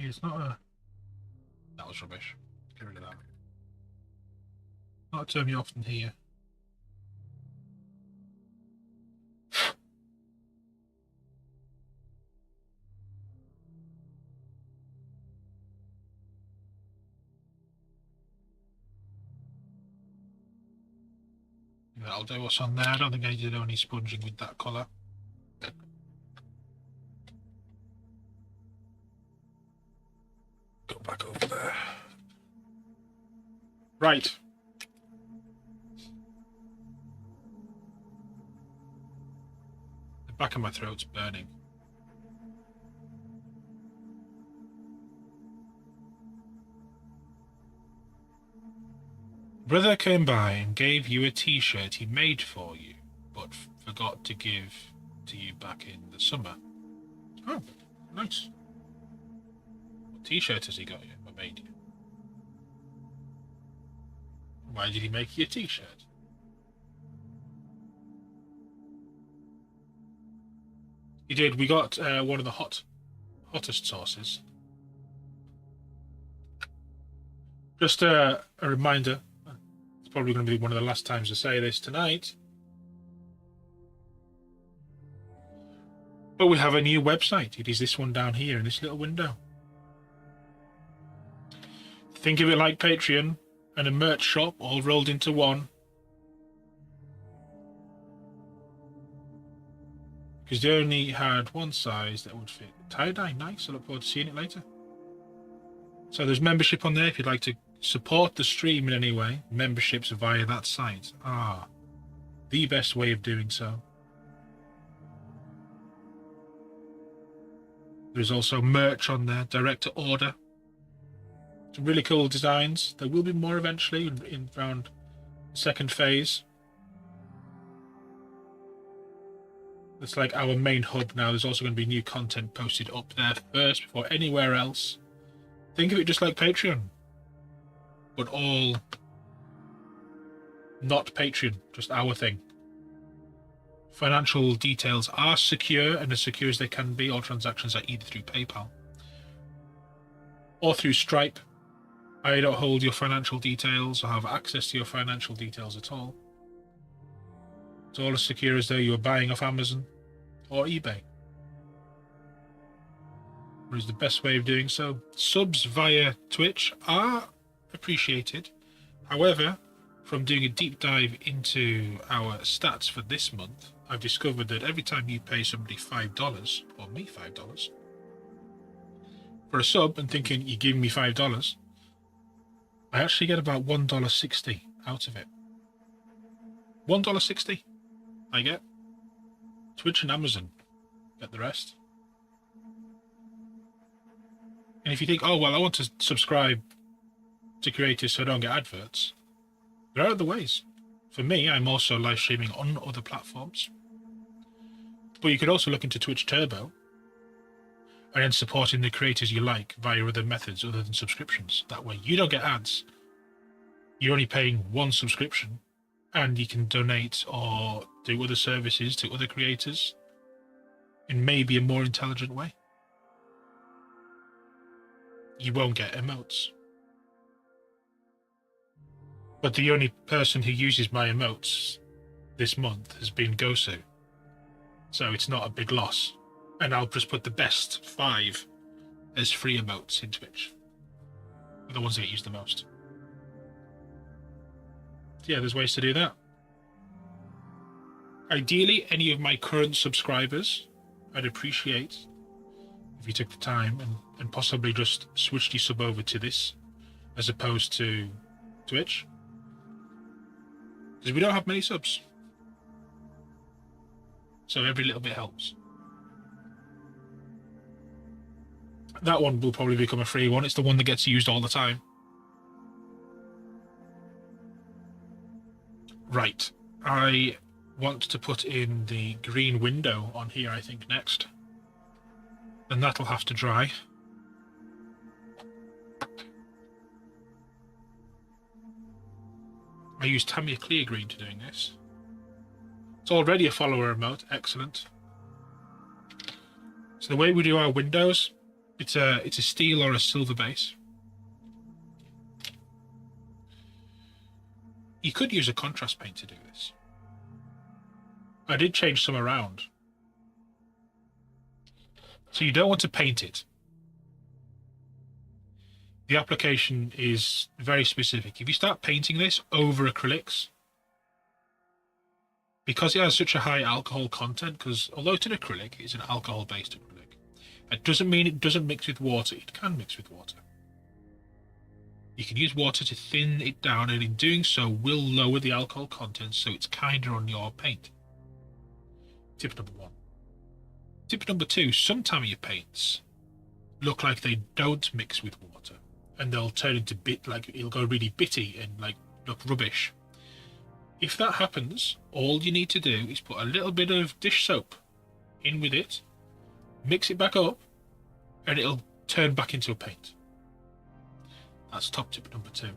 Yeah, it's not a... That was rubbish. Get rid of that. Not a term you often hear. That'll do us on there. I don't think I did any sponging with that colour. Go back over there. Right. The back of my throat's burning. Brother came by and gave you a t-shirt he made for you, but forgot to give to you back in the summer. Oh, nice. What t-shirt has he got you or made you? Why did he make you a t-shirt? He did. We got one of the hottest sauces. Just a reminder. Probably going to be one of the last times I say this tonight. But we have a new website. It is this one down here in this little window. Think of it like Patreon and a merch shop all rolled into one. Because they only had one size that would fit. Tie-dye, nice. I look forward to seeing it later. So there's membership on there if you'd like to support the stream in any way. Memberships via that site are the best way of doing so. There's also merch on there, direct to order. Some really cool designs. There will be more eventually in around the second phase. It's like our main hub now. There's also going to be new content posted up there first before anywhere else. Think of it just like Patreon. But all not Patreon, just our thing. Financial details are secure and as secure as they can be. All transactions are either through PayPal or through Stripe. I don't hold your financial details or have access to your financial details at all. It's all as secure as though you were buying off Amazon or eBay. What is the best way of doing so? Subs via Twitch are appreciated. However, from doing a deep dive into our stats for this month, I've discovered that every time you pay somebody $5, or me $5, for a sub and thinking you're giving me $5, I actually get about $1.60 out of it. $1.60 I get. Twitch and Amazon get the rest. And if you think, oh, well, I want to subscribe to creators so I don't get adverts, there are other ways. For me, I'm also live streaming on other platforms. But you could also look into Twitch Turbo and then supporting the creators you like via other methods other than subscriptions. That way you don't get ads. You're only paying one subscription and you can donate or do other services to other creators in maybe a more intelligent way. You won't get emotes. But the only person who uses my emotes this month has been Gosu. So it's not a big loss. And I'll just put the best 5 as free emotes in Twitch. They're the ones that get used the most. Yeah, there's ways to do that. Ideally, any of my current subscribers, I'd appreciate if you took the time and possibly just switched your sub over to this as opposed to Twitch. Because we don't have many subs. So every little bit helps. That one will probably become a free one. It's the one that gets used all the time. Right. I want to put in the green window on here, I think, next. And that'll have to dry. I used Tamiya Clear Green to doing this. It's already a follower emote. Excellent. So the way we do our windows, It's a steel or a silver base. You could use a contrast paint to do this. I did change some around. So you don't want to paint it. The application is very specific. If you start painting this over acrylics, because it has such a high alcohol content, because although it's an acrylic, it's an alcohol-based acrylic, it doesn't mean it doesn't mix with water. It can mix with water. You can use water to thin it down, and in doing so will lower the alcohol content so it's kinder on your paint. Tip number 1. Tip number 2, some your paints look like they don't mix with water, and they'll turn into it'll go really bitty and like look rubbish. If that happens, all you need to do is put a little bit of dish soap in with it, mix it back up, and it'll turn back into a paint. That's top tip number 2.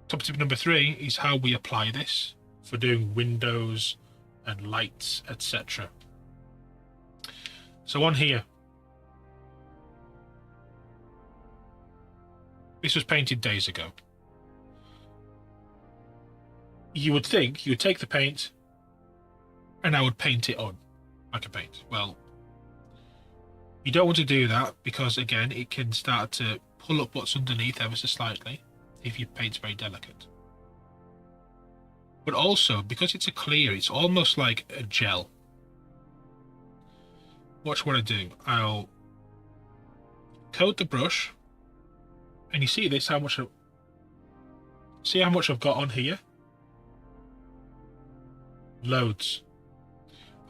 Top tip number 3 is how we apply this for doing windows and lights, etc. So on here, this was painted days ago. You would think you would take the paint and I would paint it on like a paint. Well, you don't want to do that because, again, it can start to pull up what's underneath ever so slightly if your paint's very delicate. But also, because it's a clear, it's almost like a gel. Watch what I do. I'll coat the brush, and you see this, how much I've got on here? Loads.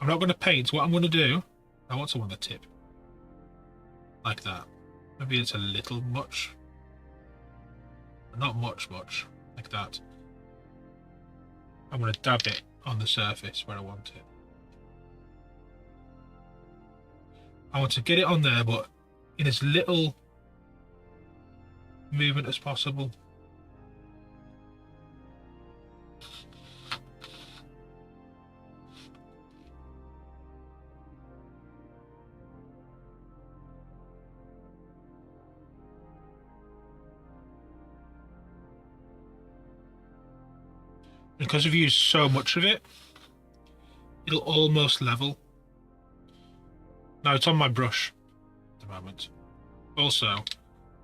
I'm not going to paint. What I'm going to do, I want some on the tip. Like that. Maybe it's a little much. Not much. Like that. I'm going to dab it on the surface where I want it. I want to get it on there, but in as little movement as possible. Because we've used so much of it, it'll almost level. Now it's on my brush at the moment. Also,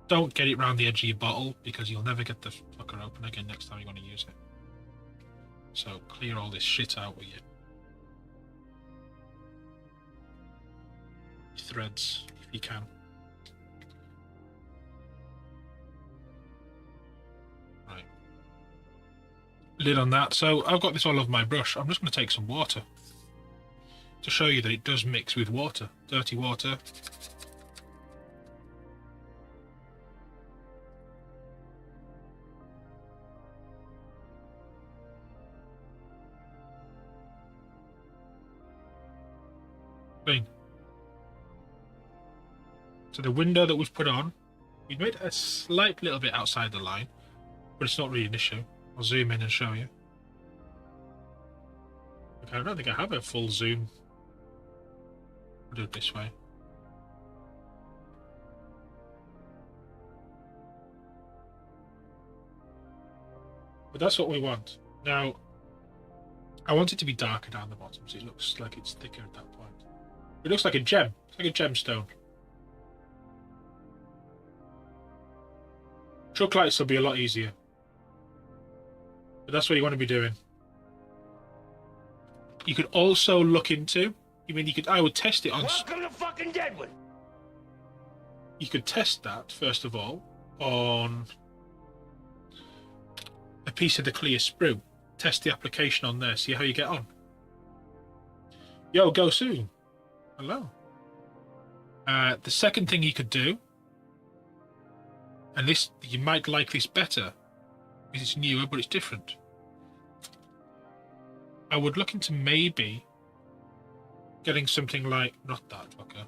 don't get it round the edge of your bottle because you'll never get the fucker open again next time you want to use it. So clear all this shit out with your threads if you can. Right. Lid on that. So I've got this all over my brush. I'm just going to take some water to show you that it does mix with water. Dirty water. Clean. So the window that was put on, we made a slight little bit outside the line, but it's not really an issue. I'll zoom in and show you. Okay, I don't think I have a full zoom. I'll do it this way. But that's what we want. Now, I want it to be darker down the bottom, so it looks like it's thicker at that point. It looks like a gem. It's like a gemstone. Truck lights will be a lot easier. But that's what you want to be doing. You could also look into, I would test it on... Welcome to fucking Deadwood! You could test that, first of all, on a piece of the clear sprue. Test the application on there, see how you get on. Yo, go soon. Hello. The second thing you could do, and this, you might like this better, because it's newer, but it's different. I would look into maybe getting something like, not that, fucker.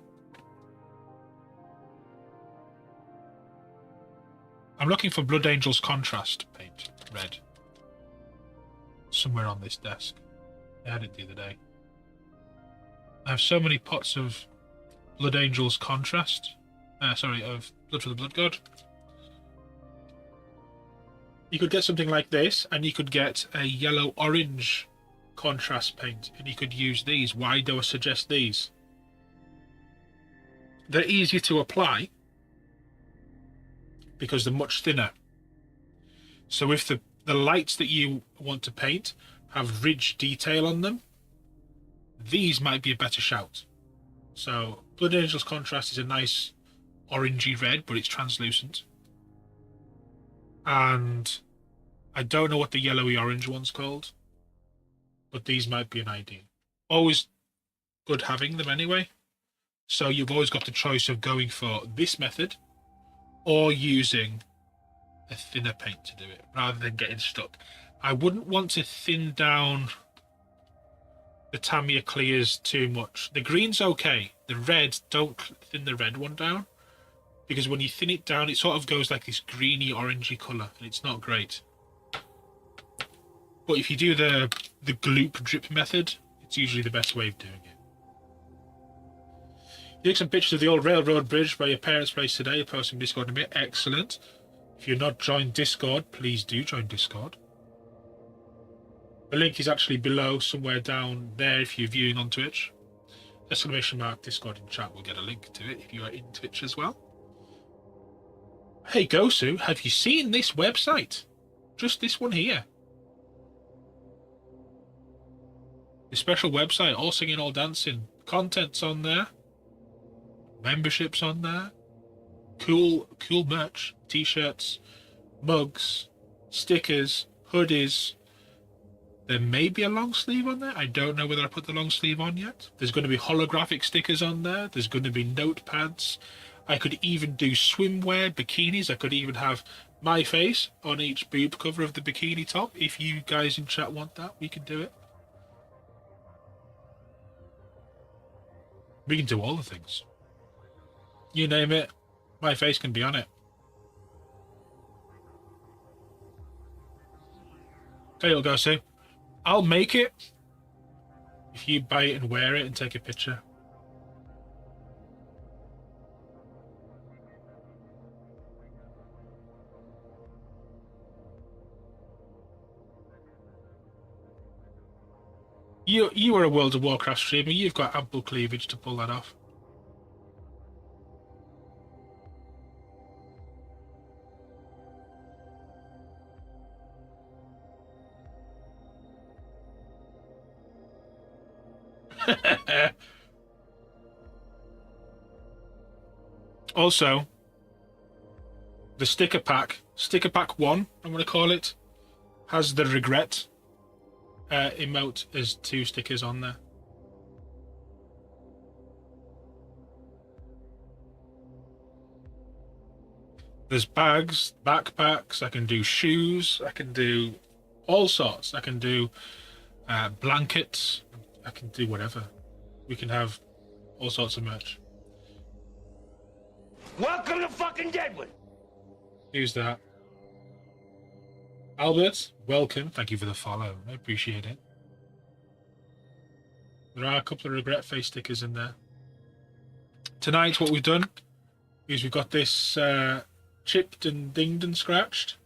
I'm looking for Blood Angel's contrast paint, red. Somewhere on this desk. I had it the other day. I have so many pots of Blood Angel's contrast. Of Blood for the Blood God. You could get something like this, and you could get a yellow-orange contrast paint, and you could use these. Why do I suggest these? They're easier to apply because they're much thinner. So if the lights that you want to paint have ridge detail on them, these might be a better shout. So Blood Angel's contrast is a nice orangey red, but it's translucent. And I don't know what the yellowy orange one's called, but these might be an idea. Always good having them anyway. So you've always got the choice of going for this method or using a thinner paint to do it rather than getting stuck. I wouldn't want to thin down the Tamiya clears too much. The green's okay. The red, don't thin the red one down, because when you thin it down, it sort of goes like this greeny, orangey colour, and it's not great. But if you do the gloop drip method, it's usually the best way of doing it. You take some pictures of the old railroad bridge by your parents' place today. You're posting Discord in a bit. Excellent. If you're not joined Discord, please do join Discord. The link is actually below, somewhere down there if you're viewing on Twitch. ! Discord in chat will get a link to it if you are in Twitch as well. Hey Gosu, have you seen this website? Just this one here. The special website, all singing, all dancing. Content's on there. Memberships on there. Cool merch. T-shirts, mugs, stickers, hoodies. There may be a long sleeve on there. I don't know whether I put the long sleeve on yet. There's going to be holographic stickers on there. There's going to be notepads. I could even do swimwear, bikinis. I could even have my face on each boob cover of the bikini top. If you guys in chat want that, we can do it. We can do all the things. You name it, my face can be on it. Okay, you'll go soon. I'll make it if you buy it and wear it and take a picture. You are a World of Warcraft streamer. You've got ample cleavage to pull that off. Also, the sticker pack 1, I'm going to call it, has the regret emote as 2 stickers on there. There's bags, backpacks, I can do shoes, I can do all sorts. I can do blankets, I can do whatever. We can have all sorts of merch. Welcome to fucking Deadwood. Who's that? Albert, welcome. Thank you for the follow. I appreciate it. There are a couple of regret face stickers in there. Tonight, what we've done is we've got this chipped and dinged and scratched.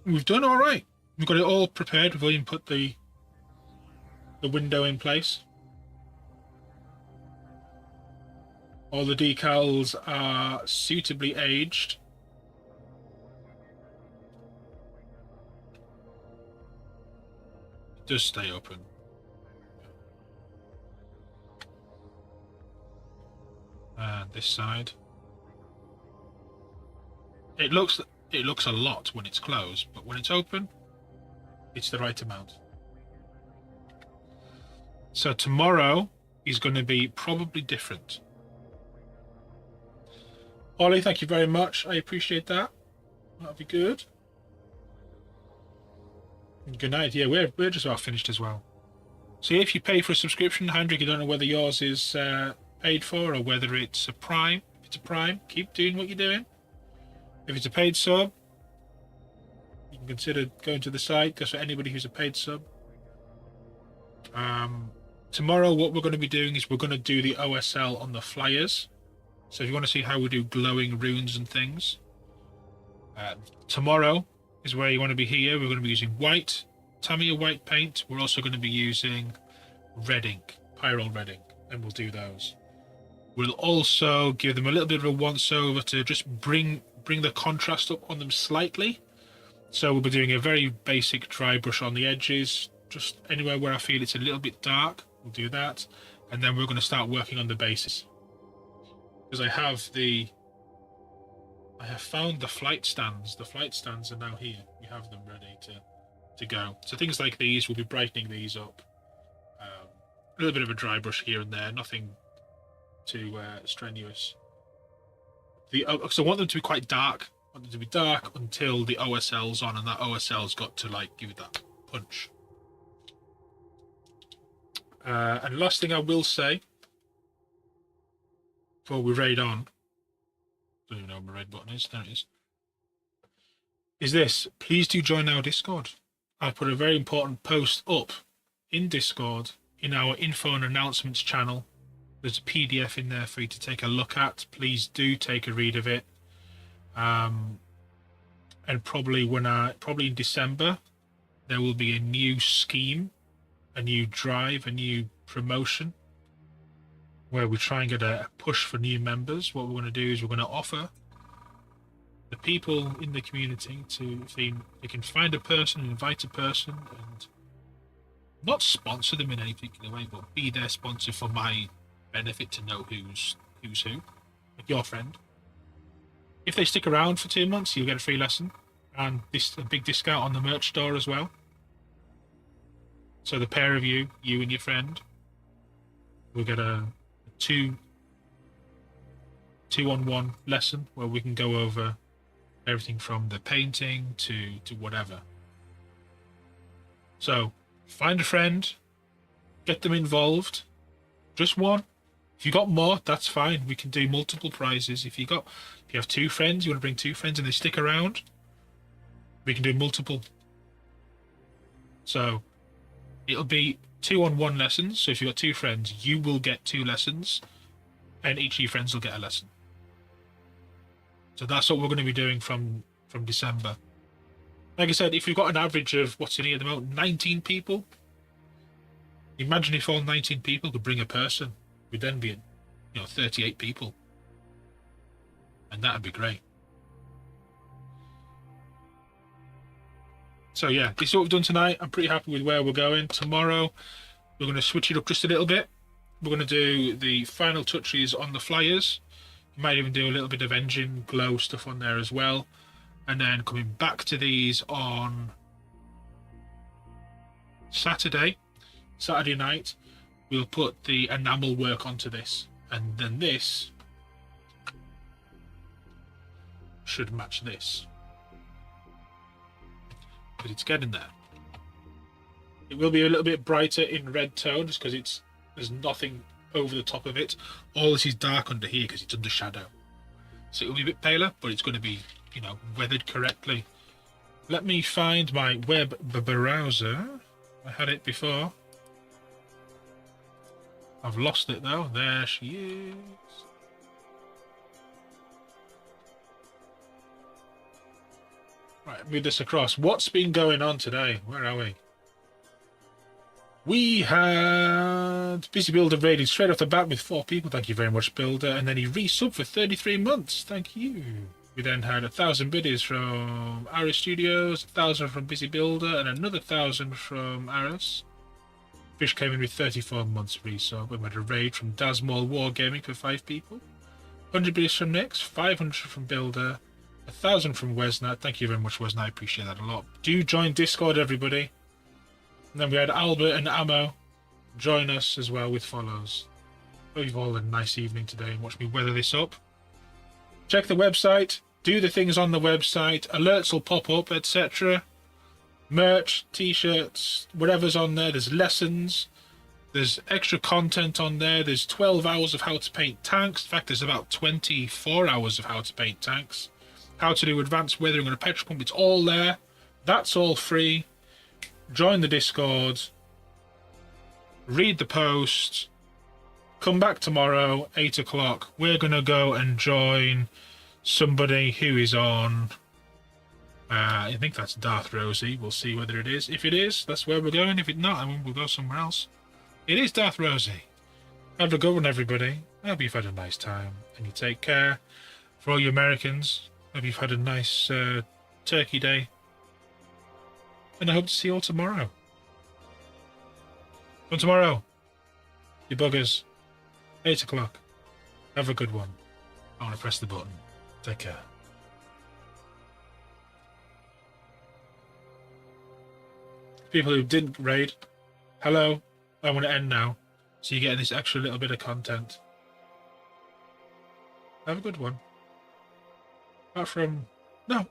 We've done all right. We've got it all prepared. We've even put the window in place. All the decals are suitably aged. It does stay open. And this side. It looks a lot when it's closed, but when it's open, it's the right amount. So tomorrow is going to be probably different. Ollie, thank you very much. I appreciate that. That'll be good. Good night. Yeah, we're just about finished as well. So if you pay for a subscription, Hendrik, I don't know whether yours is paid for or whether it's a Prime. If it's a Prime, keep doing what you're doing. If it's a paid sub, you can consider going to the site, because for anybody who's a paid sub, Tomorrow, what we're going to be doing is we're going to do the OSL on the flyers. So if you want to see how we do glowing runes and things, tomorrow is where you want to be here. We're going to be using white, Tamiya white paint. We're also going to be using red ink, Pyrrole red ink, and we'll do those. We'll also give them a little bit of a once-over to just bring the contrast up on them slightly. So we'll be doing a very basic dry brush on the edges, just anywhere where I feel it's a little bit dark, we'll do that. And then we're going to start working on the bases. Because I have found the flight stands. The flight stands are now here. We have them ready to go. So things like these, we'll be brightening these up. A little bit of a dry brush here and there, nothing too strenuous. So I want them to be quite dark. I want them to be dark until the OSL's on, and that OSL's got to like give it that punch. And last thing I will say before we raid on, I don't even know where my raid button is. There it is this: please do join our Discord. I put a very important post up in Discord in our info and announcements channel. There's a PDF in there for you to take a look at. Please do take a read of it. And probably in December, there will be a new scheme, a new drive, a new promotion, where we try and get a push for new members. What we're going to do is we're going to offer the people in the community to, if they can find a person, invite a person, and not sponsor them in any particular way, but be their sponsor for my benefit to know who's who, like your friend. If they stick around for 2 months, you'll get a free lesson and a big discount on the merch store as well. So the pair of you and your friend, will get a two-on-one lesson where we can go over everything from the painting to whatever. So find a friend, get them involved. Just one. If you got more, that's fine. We can do multiple prizes. If you have 2 friends, you want to bring 2 friends and they stick around, we can do multiple. So it'll be 2-on-1 lessons. So if you've got 2 friends, you will get 2 lessons, and each of your friends will get a lesson. So that's what we're going to be doing from December. Like I said, if we've got an average of, what's in here at the moment, 19 people. Imagine if all 19 people could bring a person. We'd then be at 38 people. And that'd be great. So yeah, this is what we've done tonight. I'm pretty happy with where we're going. Tomorrow, we're going to switch it up just a little bit. We're going to do the final touches on the flyers. We might even do a little bit of engine glow stuff on there as well. And then coming back to these on Saturday night, we'll put the enamel work onto this, and then this should match this, but it's getting there. It will be a little bit brighter in red tone just because there's nothing over the top of it. All this is dark under here because it's under shadow, so it will be a bit paler, but it's going to be weathered correctly. Let me find my web browser. I had it before. I've lost it though. There she is. Right, move this across. What's been going on today? Where are we? We had Busy Builder raided straight off the bat with 4 people. Thank you very much, Builder. And then he resubbed for 33 months. Thank you. We then had 1,000 biddies from Aris Studios, 1,000 from Busy Builder, and another 1,000 from Aris. Fish came in with 34 months resub. We had a raid from Dasmall Wargaming for 5 people. 100 biddies from Nix, 500 from Builder, 1,000 from Wesnat. Thank you very much, Wesnat. I appreciate that a lot. Do join Discord, everybody. And then we had Albert and Ammo join us as well with follows. Hope you've all had a nice evening today and watch me weather this up. Check the website. Do the things on the website. Alerts will pop up, etc. Merch, t-shirts, whatever's on there. There's lessons. There's extra content on there. There's 12 hours of how to paint tanks. In fact, there's about 24 hours of how to paint tanks. How to do advanced weathering on a petrol pump. It's all there. That's all free. Join the Discord. read the post, come back tomorrow, 8 o'clock. We're going to go and join somebody who is on... I think that's Darth Rosie. We'll see whether it is. If it is, that's where we're going. If it's not, then we'll go somewhere else. It is Darth Rosie. Have a good one, everybody. I hope you've had a nice time. And you take care. For all you Americans, hope you've had a nice Turkey Day. And I hope to see you all tomorrow. Come tomorrow. You buggers. 8 o'clock. Have a good one. I want to press the button. Take care. People who didn't raid, hello. I want to end now. So you get this extra little bit of content. Have a good one. Apart from